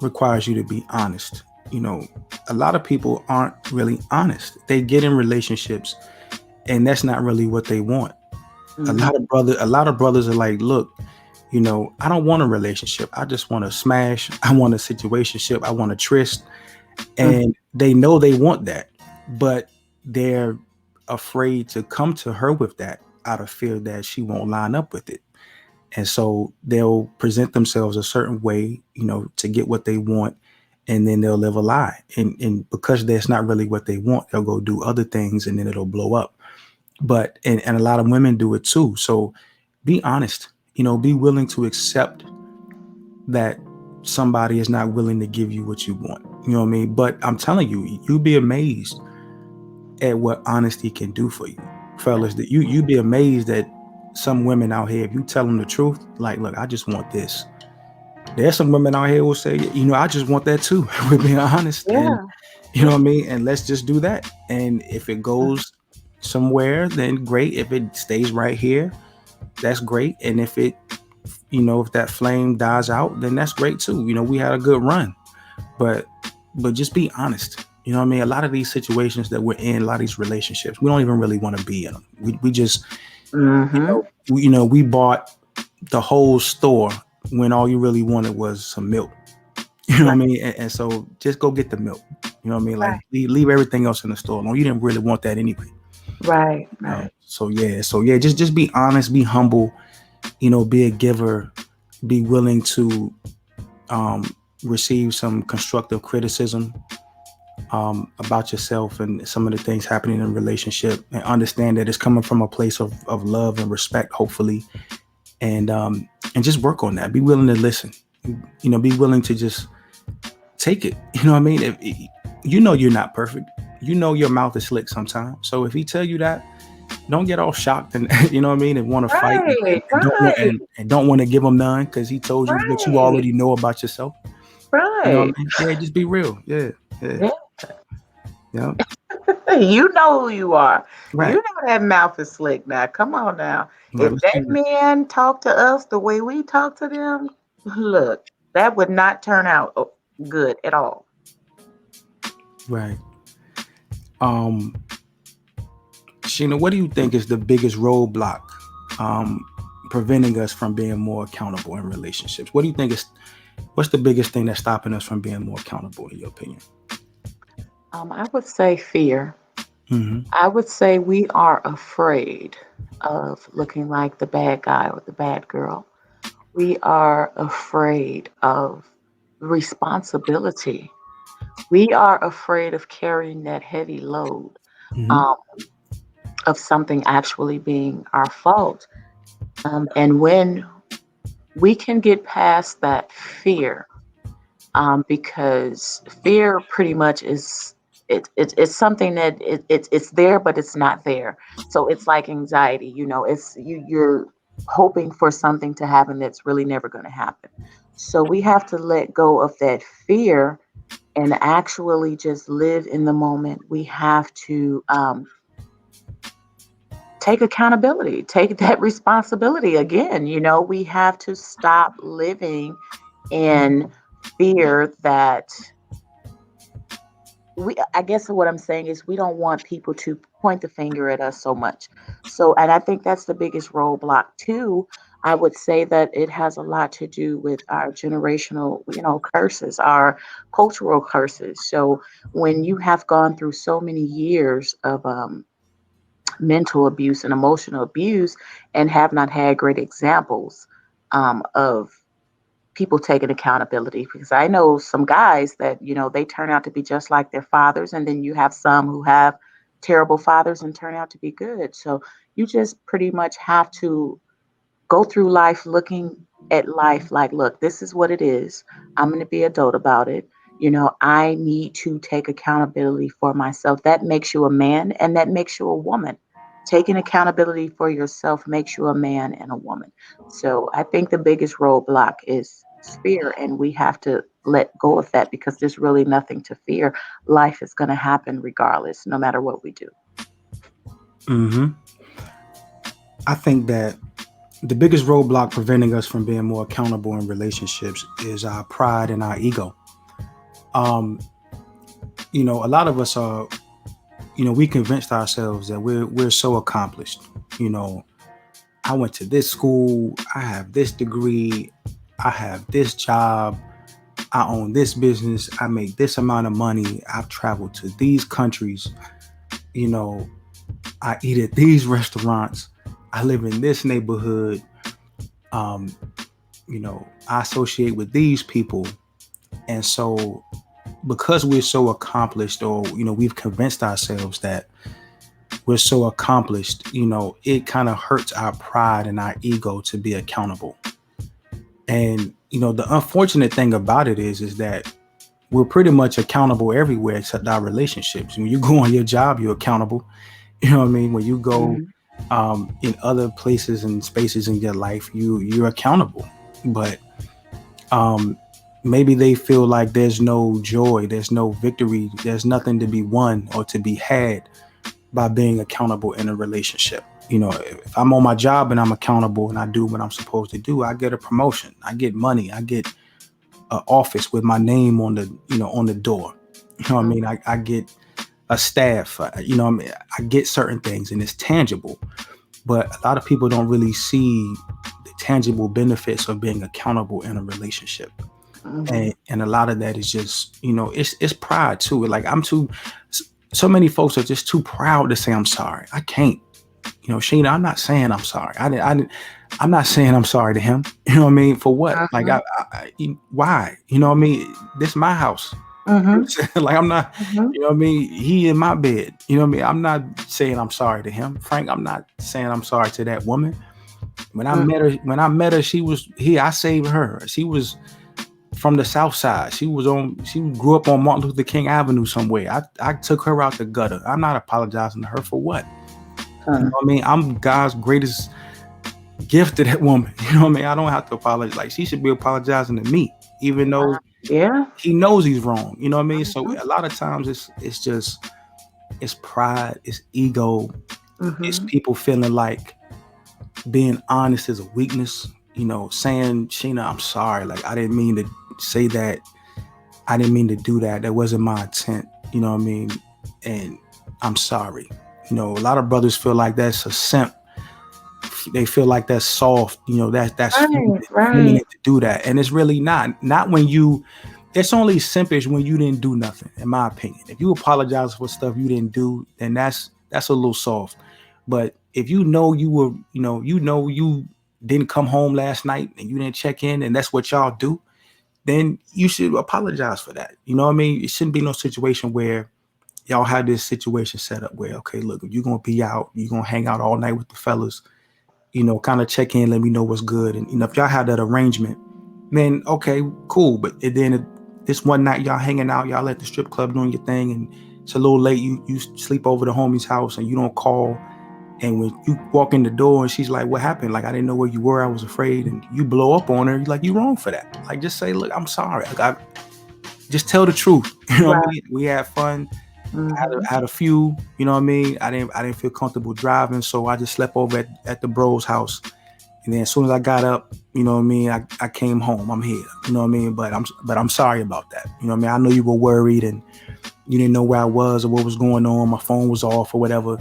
requires you to be honest. A lot of people aren't really honest. They get in relationships and that's not really what they want. Hmm. A lot of brothers are like, look, I don't want a relationship. I just want to smash. I want a situationship. I want a tryst. And they know they want that, but they're afraid to come to her with that out of fear that she won't line up with it. And so they'll present themselves a certain way, to get what they want, and then they'll live a lie. And because that's not really what they want, they'll go do other things and then it'll blow up. But and a lot of women do it too. So be honest, be willing to accept that somebody is not willing to give you what you want. You know what I mean? But I'm telling you, you'd be amazed at what honesty can do for you, fellas. That you'd be amazed at some women out here. If you tell them the truth, like, look, I just want this. There's some women out here who will say, I just want that too. We're being honest, and Yeah. you know what I mean. And let's just do that. And if it goes somewhere, then great. If it stays right here, that's great. And if that flame dies out, then that's great too. We had a good run, but just be honest. You know what I mean? A lot of these situations that we're in, a lot of these relationships, we don't even really want to be in them. We just, Hmm. we bought the whole store when all you really wanted was some milk. You know what I Right. mean? And so just go get the milk. You know what I mean? Like Right. leave everything else in the store. No, you didn't really want that anyway. Right. Right. So yeah, just be honest, be humble. Be a giver, be willing to um, receive some constructive criticism about yourself and some of the things happening in a relationship, and understand that it's coming from a place of love and respect, hopefully, and just work on that. Be willing to listen. Be willing to just take it. You know what I mean? You're not perfect. you know your mouth is slick sometimes. So if he tell you that, don't get all shocked and you know what I mean, and want to fight Right, and don't want right, and don't want to give him none because he told you what you right, already know about yourself. You know what right. I mean? Yeah, just be real. Yeah, yeah, Yeah. yeah. You know who you are. You Right, know that mouth is slick now. Come on now. right. If Let's be that real. man talked to us the way we talk to them, look, that would not turn out good at all. Right. Um, Sheena, what do you think is the biggest roadblock um, preventing us from being more accountable in relationships? What do you think is what's the biggest thing that's stopping us from being more accountable, in your opinion? I would say fear. Hmm. I would say we are afraid of looking like the bad guy or the bad girl. We are afraid of responsibility. We are afraid of carrying that heavy load Hmm. um, of something actually being our fault. And when we can get past that fear, because fear pretty much is it's something that it's there but it's not there. So it's like anxiety, it's you're hoping for something to happen that's really never going to happen. So we have to let go of that fear and actually just live in the moment. We have to take accountability, take that responsibility again. We have to stop living in fear that I guess what I'm saying is we don't want people to point the finger at us so much. So, and I think that's the biggest roadblock too. I would say that it has a lot to do with our generational, curses, our cultural curses. So when you have gone through so many years of mental abuse and emotional abuse and have not had great examples of people taking accountability, because I know some guys that, they turn out to be just like their fathers, and then you have some who have terrible fathers and turn out to be good. So you just pretty much have to go through life looking at life like, look, this is what it is. I'm going to be adult about it. I need to take accountability for myself. That makes you a man and that makes you a woman. Taking accountability for yourself makes you a man and a woman. So I think the biggest roadblock is fear, and we have to let go of that because there's really nothing to fear. Life is going to happen regardless, no matter what we do. Hmm. I think that the biggest roadblock preventing us from being more accountable in relationships is our pride and our ego. Um, a lot of us are, we convinced ourselves that we're so accomplished. You know, I went to this school, I have this degree, I have this job, I own this business, I make this amount of money, I've traveled to these countries, you know, I eat at these restaurants, I live in this neighborhood, um, I associate with these people. And so because we're so accomplished, or we've convinced ourselves that we're so accomplished, it kind of hurts our pride and our ego to be accountable. And the unfortunate thing about it is that we're pretty much accountable everywhere except our relationships. When you go on your job, you're accountable. You know what I mean? When you go Mhm. in other places and spaces in your life, you're accountable. But um, maybe they feel like there's no joy, there's no victory, there's nothing to be won or to be had by being accountable in a relationship. If I'm on my job and I'm accountable and I do what I'm supposed to do, I get a promotion, I get money, I get an office with my name on the door. You know what I Mhm. mean? I get a staff. I mean, I get certain things and it's tangible. But a lot of people don't really see the tangible benefits of being accountable in a relationship. Mhm. And a lot of that is just it's pride too. Like I'm too. So many folks are just too proud to say I'm sorry. I can't. Sheena, I'm not saying I'm sorry. I'm not saying I'm sorry to him. You know what I mean? For what? Like, Mhm. why? You know what I mean? This is my house. Mhm. Like, I'm not, Mhm. you know what I mean? He in my bed. You know what I mean? I'm not saying I'm sorry to him. Frank, I'm not saying I'm sorry to that woman. When I Mhm. met her, she was here. I saved her. She was from the South Side. She grew up on Martin Luther King Avenue somewhere. I took her out the gutter. I'm not apologizing to her for what. You know Hmm. what I mean? I'm God's greatest gift to that woman. You know what I mean? I don't have to apologize. Like she should be apologizing to me, even though Yeah. he knows he's wrong. You know what I mean? So Hmm. a lot of times it's just it's pride, it's ego, it's Hmm. people feeling like being honest is a weakness. You know, saying Sheena, I'm sorry. Like I didn't mean to say that. I didn't mean to do that. That wasn't my intent. You know what I mean? And I'm sorry. You know, a lot of brothers feel like that's a simp. They feel like that's soft. You know, that's Right. feminine Right. to do that, and it's really not. Not when you. It's only simpish when you didn't do nothing, in my opinion. If you apologize for stuff you didn't do, then that's a little soft. But if you know you were, you didn't come home last night and you didn't check in, and that's what y'all do, then you should apologize for that. You know what I mean? It shouldn't be no situation where y'all have this situation set up where, okay, look, if you're gonna be out, you're gonna hang out all night with the fellas, kind of check in, let me know what's good. And if y'all have that arrangement, then okay, cool. But then this one night y'all hanging out, y'all at the strip club doing your thing, and it's a little late. You sleep over the homie's house and you don't call. And when you walk in the door and she's like, "What happened? Like I didn't know where you were. I was afraid." And you blow up on her. You're like, "You wrong for that." Like just say, "Look, I'm sorry. Like, I just tell the truth." You know what I Right. mean? We had fun. Hmm. I had a few. You know what I mean? I didn't feel comfortable driving, so I just slept over at the bro's house. And then as soon as I got up, you know what I mean, I came home. I'm here. You know what I mean? But I'm sorry about that. You know what I mean? I know you were worried and you didn't know where I was or what was going on. My phone was off or whatever.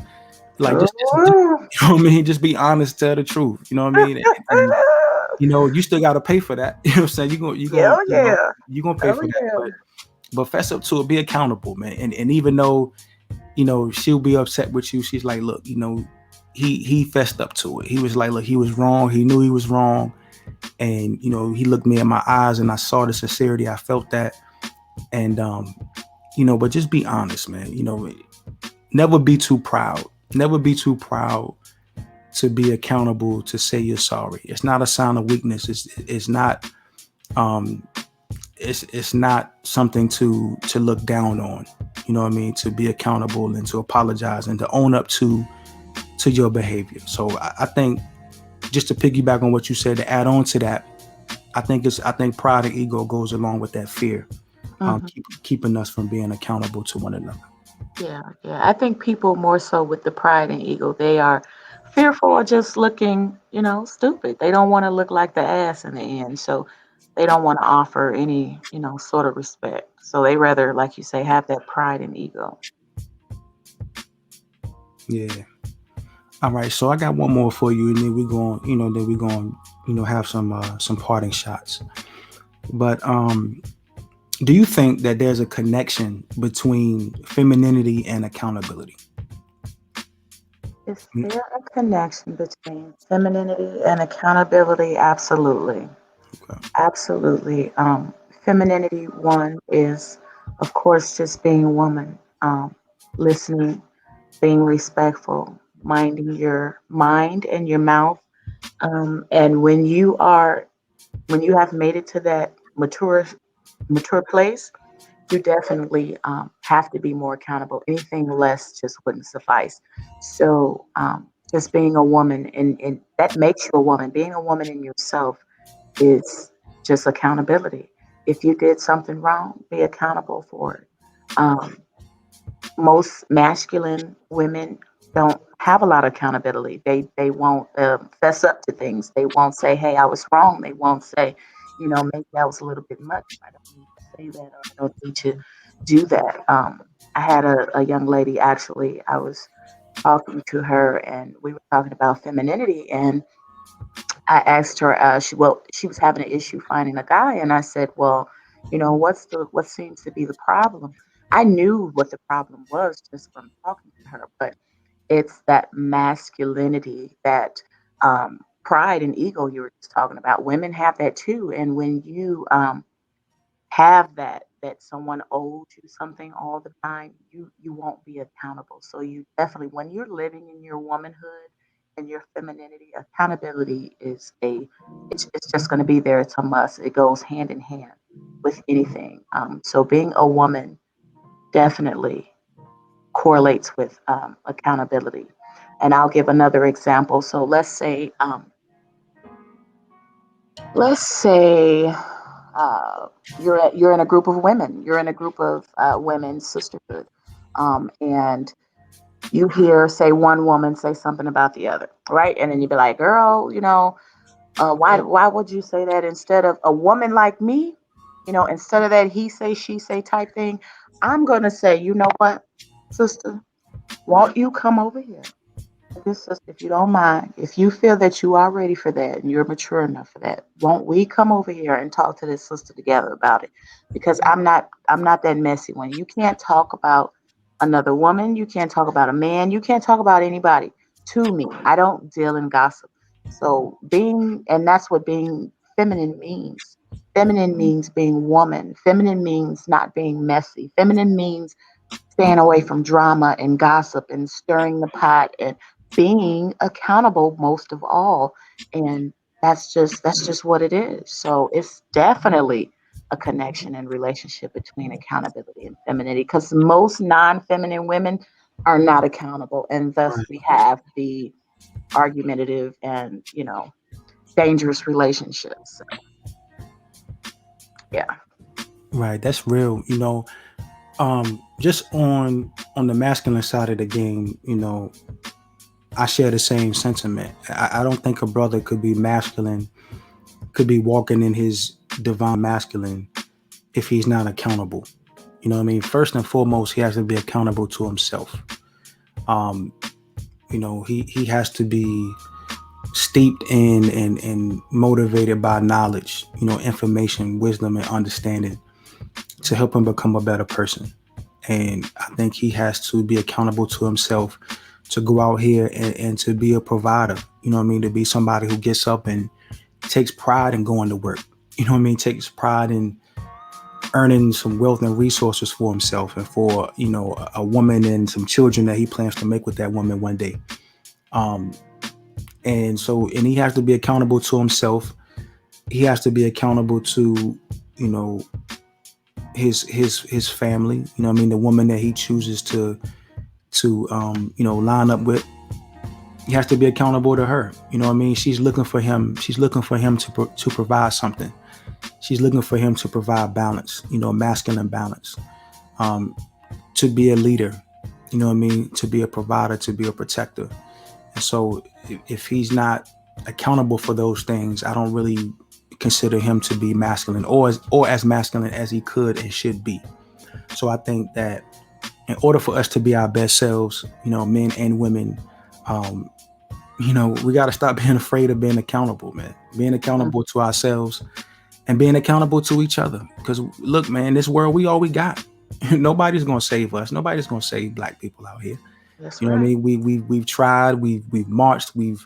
Like just Ooh. you know what I mean? Just be honest, tell the truth. You know what I mean? And you still gotta pay for that. You know what I'm saying? Yeah. Oh, yeah. you gonna pay Oh, for that. yeah. But fess up to it, be accountable, man. And even though she'll be upset with you. She's like, look, he fessed up to it. He was like, look, he was wrong. He knew he was wrong, and he looked me in my eyes, and I saw the sincerity. I felt that, and but just be honest, man. Never be too proud. Never be too proud to be accountable to say you're sorry. It's not a sign of weakness. It's not um it's not something to look down on. You know what I mean? To be accountable and to apologize and to own up to your behavior. So I think just to piggyback on what you said, to add on to that, I think pride and ego goes along with that fear, Hmm. keeping us from being accountable to one another. Yeah. Yeah. I think people more so with the pride and ego, they are fearful of just looking, stupid. They don't want to look like the ass in the end. So they don't want to offer any, sort of respect. So they rather, like you say, have that pride and ego. Yeah. All right. So I got one more for you, and then we're going, have some parting shots. But do you think that there's a connection between femininity and accountability? Is there a connection between femininity and accountability? Absolutely. Okay. Absolutely. Femininity, one, is, of course, just being a woman, listening, being respectful, minding your mind and your mouth. And when you have made it to that mature place, you definitely have to be more accountable. Anything less just wouldn't suffice. So, just being a woman, and that makes you a woman. Being a woman in yourself is just accountability. If you did something wrong, be accountable for it. Um, Most masculine women don't have a lot of accountability. They won't fess up to things. They won't say, "Hey, I was wrong." They won't say, "Maybe that was a little bit much. I don't need to say that, or I don't need to do that." I had a young lady, actually. I was talking to her, and we were talking about femininity, and I asked her, she was having an issue finding a guy, and I said, well, what seems to be the problem? I knew what the problem was just from talking to her, but it's that masculinity, that pride and ego you were just talking about. Women have that too, and when you have that someone owes you something all the time, you won't be accountable. So you definitely, when you're living in your womanhood and your femininity, accountability is it's just going to be there. It's a must. It goes hand in hand. with anything. So being a woman definitely correlates with accountability. And I'll give another example. So let's say you're in a group of women. You're in a group of women sisterhood, and you hear say one woman say something about the other, right? And then you be like, "Girl, why would you say that instead of a woman like me? Instead of that he say she say type thing, I'm gonna say, you know what, sister, won't you come over here? This sister, if you don't mind, if you feel that you are ready for that and you're mature enough for that, won't we come over here and talk to this sister together about it? Because I'm not that messy one. You can't talk about another woman, you can't talk about a man, you can't talk about anybody to me. I don't deal in gossip. So and that's what being feminine means. Feminine means being woman. Feminine means not being messy. Feminine means staying away from drama and gossip and stirring the pot and being accountable most of all. And that's just what it is. So it's definitely a connection and relationship between accountability and femininity because most non-feminine women are not accountable, and thus we have the argumentative and dangerous relationships. So, yeah. Right, that's real. Just on the masculine side of the game, I share the same sentiment. I don't think a brother could be masculine, could be walking in his divine masculine if he's not accountable. You know what I mean? First and foremost, he has to be accountable to himself. Um, he has to be steeped in and motivated by knowledge, information, wisdom, and understanding to help him become a better person. And I think he has to be accountable to himself to go out here and to be a provider. You know what I mean? To be somebody who gets up and takes pride in going to work. You know what I mean? Takes pride in earning some wealth and resources for himself and for, a woman and some children that he plans to make with that woman one day. Um, and he has to be accountable to himself. He has to be accountable to, you know, his family. You know what I mean? The woman that he chooses to line up with. He has to be accountable to her. You know what I mean? She's looking for him. She's looking for him to provide something. She's looking for him to provide balance. Masculine balance. Um, to be a leader. You know what I mean? To be a provider. To be a protector. And so, if he's not accountable for those things, I don't really consider him to be masculine or as masculine as he could and should be. So I think that in order for us to be our best selves, men and women, um, we got to stop being afraid of being accountable, man. Being Mhm. accountable to ourselves and being accountable to each other. Because look, man, this world, we all we got. Nobody's gonna save us. Nobody's gonna save black people out here. That's You know what I right. mean? We've tried. We've marched. We've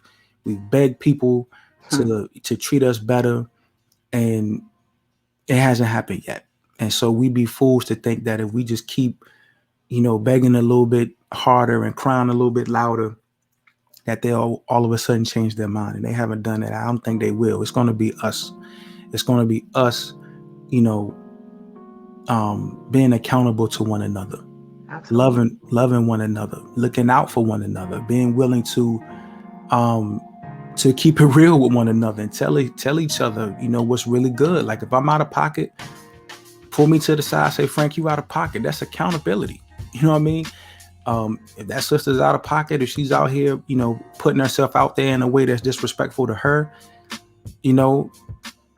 begged people Hmm. to treat us better, and it hasn't happened yet. And so we'd be fools to think that if we just keep, begging a little bit harder and crying a little bit louder, that they'll all of a sudden change their mind. And they haven't done that. I don't think they will. It's going to be us. It's going to be us, you know, being accountable to one another, Absolutely. loving one another, looking out for one another, being willing um, to keep it real with one another and tell each other, what's really good. Like if I'm out of pocket, pull me to the side, say, Frank, you out of pocket. That's accountability. You know what I mean? If that sister's out of pocket, if she's out here, putting herself out there in a way that's disrespectful to her, you know,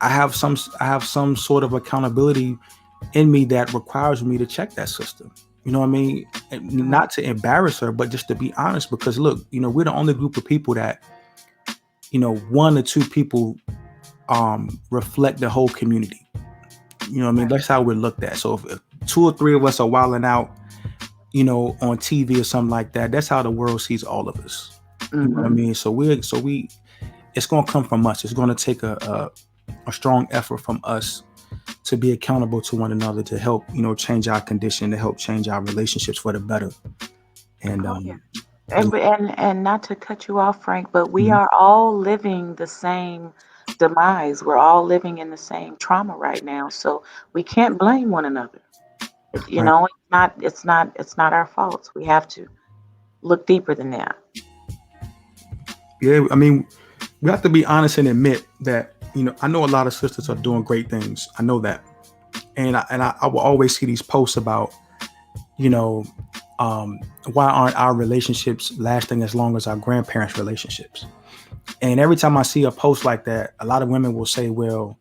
I have some sort of accountability in me that requires me to check that sister. You know what I mean? And Mhm. not to embarrass her, but just to be honest, because look, we're the only group of people that, one or two people reflect the whole community. You know what I mean? Right. That's how we're looked at. So if two or three of us are wilding out, on TV or something like that, that's how the world sees all of us. You know what I Hmm. mean? So we it's gonna come from us. It's gonna take a strong effort from us to be accountable to one another to help, change our condition, to help change our relationships for the better. And Oh yeah. yeah. And not to cut you off, Frank, but we Mhm. are all living the same demise. We're all living in the same trauma right now, so we can't blame one another. You Right. know, it's not our faults. We have to look deeper than that. Yeah, I mean, we have to be honest and admit that, I know a lot of sisters are doing great things. I know that. And I will always see these posts about, you know, um, why aren't our relationships lasting as long as our grandparents' relationships? And every time I see a post like that, a lot of women will say, well,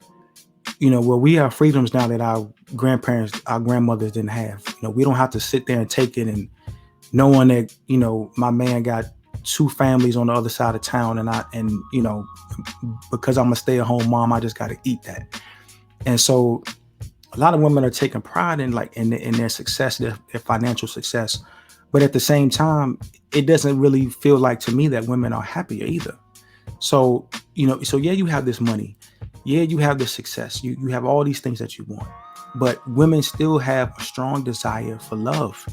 well, we have freedoms now that our grandparents, our grandmothers didn't have. We don't have to sit there and take it and knowing that, my man got two families on the other side of town and because I'm a stay-at-home mom, I just got to eat that. And so a lot of women are taking pride in in their success, their financial success. But at the same time, it doesn't really feel like to me that women are happier either. So, so yeah, you have this money. Yeah, you have this success. You have all these things that you want. But women still have a strong desire for love.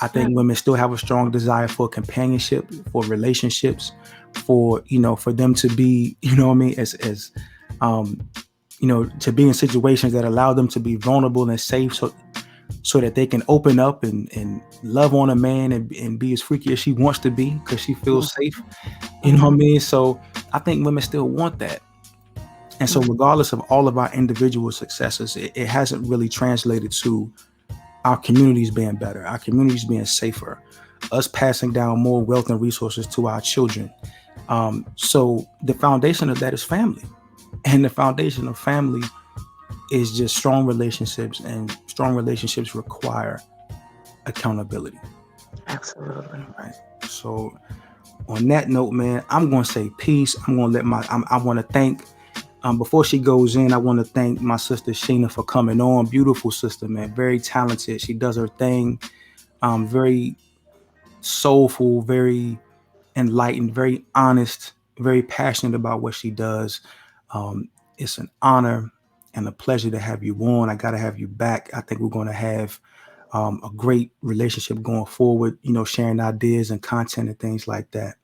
I Yeah, think women still have a strong desire for companionship, for relationships, for them to be, what I mean, as um, to be in situations that allow them to be vulnerable and safe so that they can open up and love on a man and be as freaky as she wants to be because she feels safe. You know what I mhm, mean? So I think women still want that. And so mhm. regardless of all of our individual successes, it hasn't really translated to our communities being better, our communities being safer, us passing down more wealth and resources to our children. So the foundation of that is family. And the foundation of family is just strong relationships, and strong relationships require accountability. Absolutely. Right. So on that note, man, I'm going to say peace. I'm going to I want to thank, before she goes in, I want to thank my sister Shena for coming on. Beautiful sister, man. Very talented. She does her thing. Very soulful, very enlightened, very honest, very passionate about what she does. It's an honor and a pleasure to have you on. I got to have you back. I think we're going to have a great relationship going forward. Sharing ideas and content and things like that.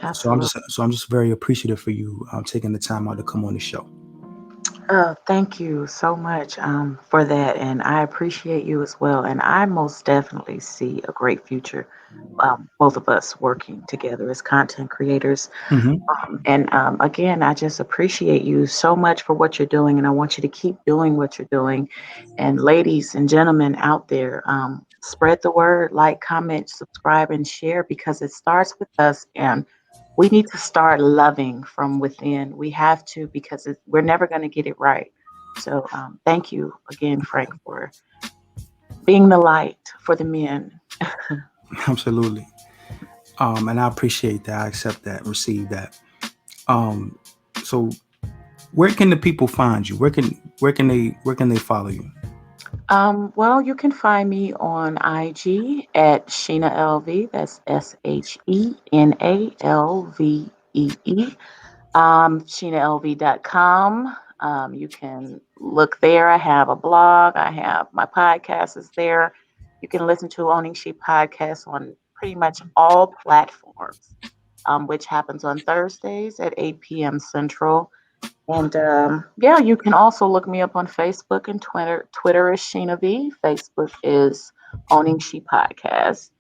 Absolutely. So I'm just very appreciative for you taking the time out to come on the show. Thank you so much for that, and I appreciate you as well. And I most definitely see a great future, both of us working together as content creators. Hmm. And again, I just appreciate you so much for what you're doing, and I want you to keep doing what you're doing. And ladies and gentlemen out there, spread the word, like, comment, subscribe, and share because it starts with us. And we need to start loving from within. We have to because we're never going to get it right. So thank you again, Frank, for being the light for the men. Absolutely. And I appreciate that. I accept that, receive that. Um, so where can the people find you? Where can they follow you? Well, you can find me on IG at Shena LV. That's ShenaLvee. ShenaLV.com. You can look there. I have a blog. I have my podcast is there. You can listen to Owning She podcast on pretty much all platforms, which happens on Thursdays at 8 p.m. Central. And yeah, you can also look me up on Facebook and Twitter. Twitter is Shena Vee. Facebook is Owning She Podcast.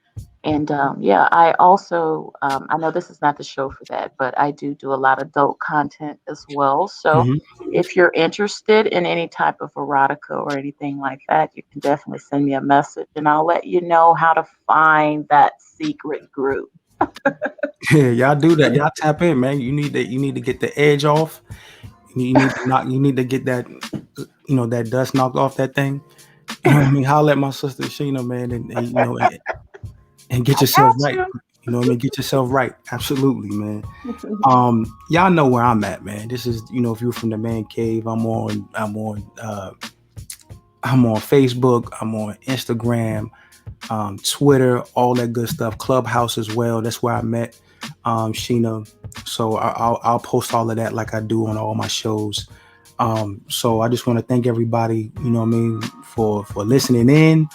And yeah, I also, I know this is not the show for that, but I do a lot of adult content as well. So Hmm. if you're interested in any type of erotica or anything like that, you can definitely send me a message and I'll let you know how to find that secret group. Yeah, y'all do that. Y'all tap in, man. You need to get the edge off. You need to get that that dust knocked off that thing. You know what I mean? Holler at my sister Sheena, man, and get I yourself got right. you. You know what I mean? Get yourself right. Absolutely, man. Y'all know where I'm at, man. This is, if you're from the man cave, I'm on Facebook, I'm on Instagram, Twitter, all that good stuff. Clubhouse as well. That's where I met Sheena. So I'll post all of that like I do on all my shows. So I just want to thank everybody, what I mean, for listening in.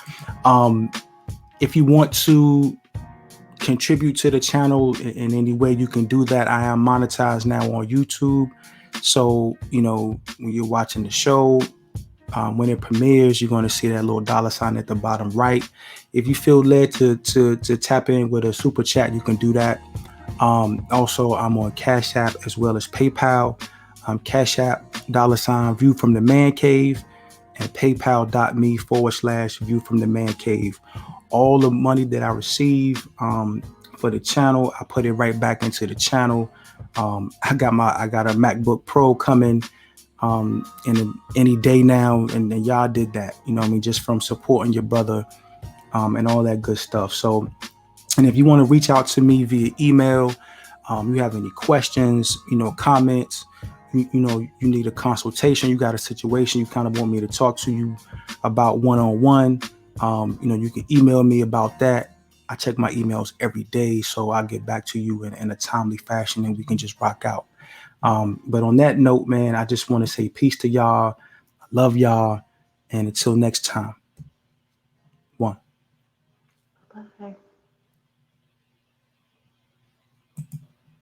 Um, if you want to contribute to the channel in any way, you can do that. I am monetized now on YouTube. So, when you're watching the show, when it premieres, you're going to see that little dollar sign at the bottom right. If you feel led to tap in with a super chat, you can do that. Also, I'm on Cash App as well as PayPal. Cash App $ View from the Man Cave, and PayPal.me/View from the Man Cave. All the money that I receive for the channel, I put it right back into the channel. I got a MacBook Pro coming in any day now, and y'all did that. Just from supporting your brother and all that good stuff. So, and if you want to reach out to me via email, you have any questions, comments, you need a consultation, you got a situation you kind of want me to talk to you about one-on-one, you can email me about that. I check my emails every day, so I'll get back to you in a timely fashion, and we can just rock out. But on that note, man, I just want to say peace to y'all. I love y'all. And until next time. One. Bye.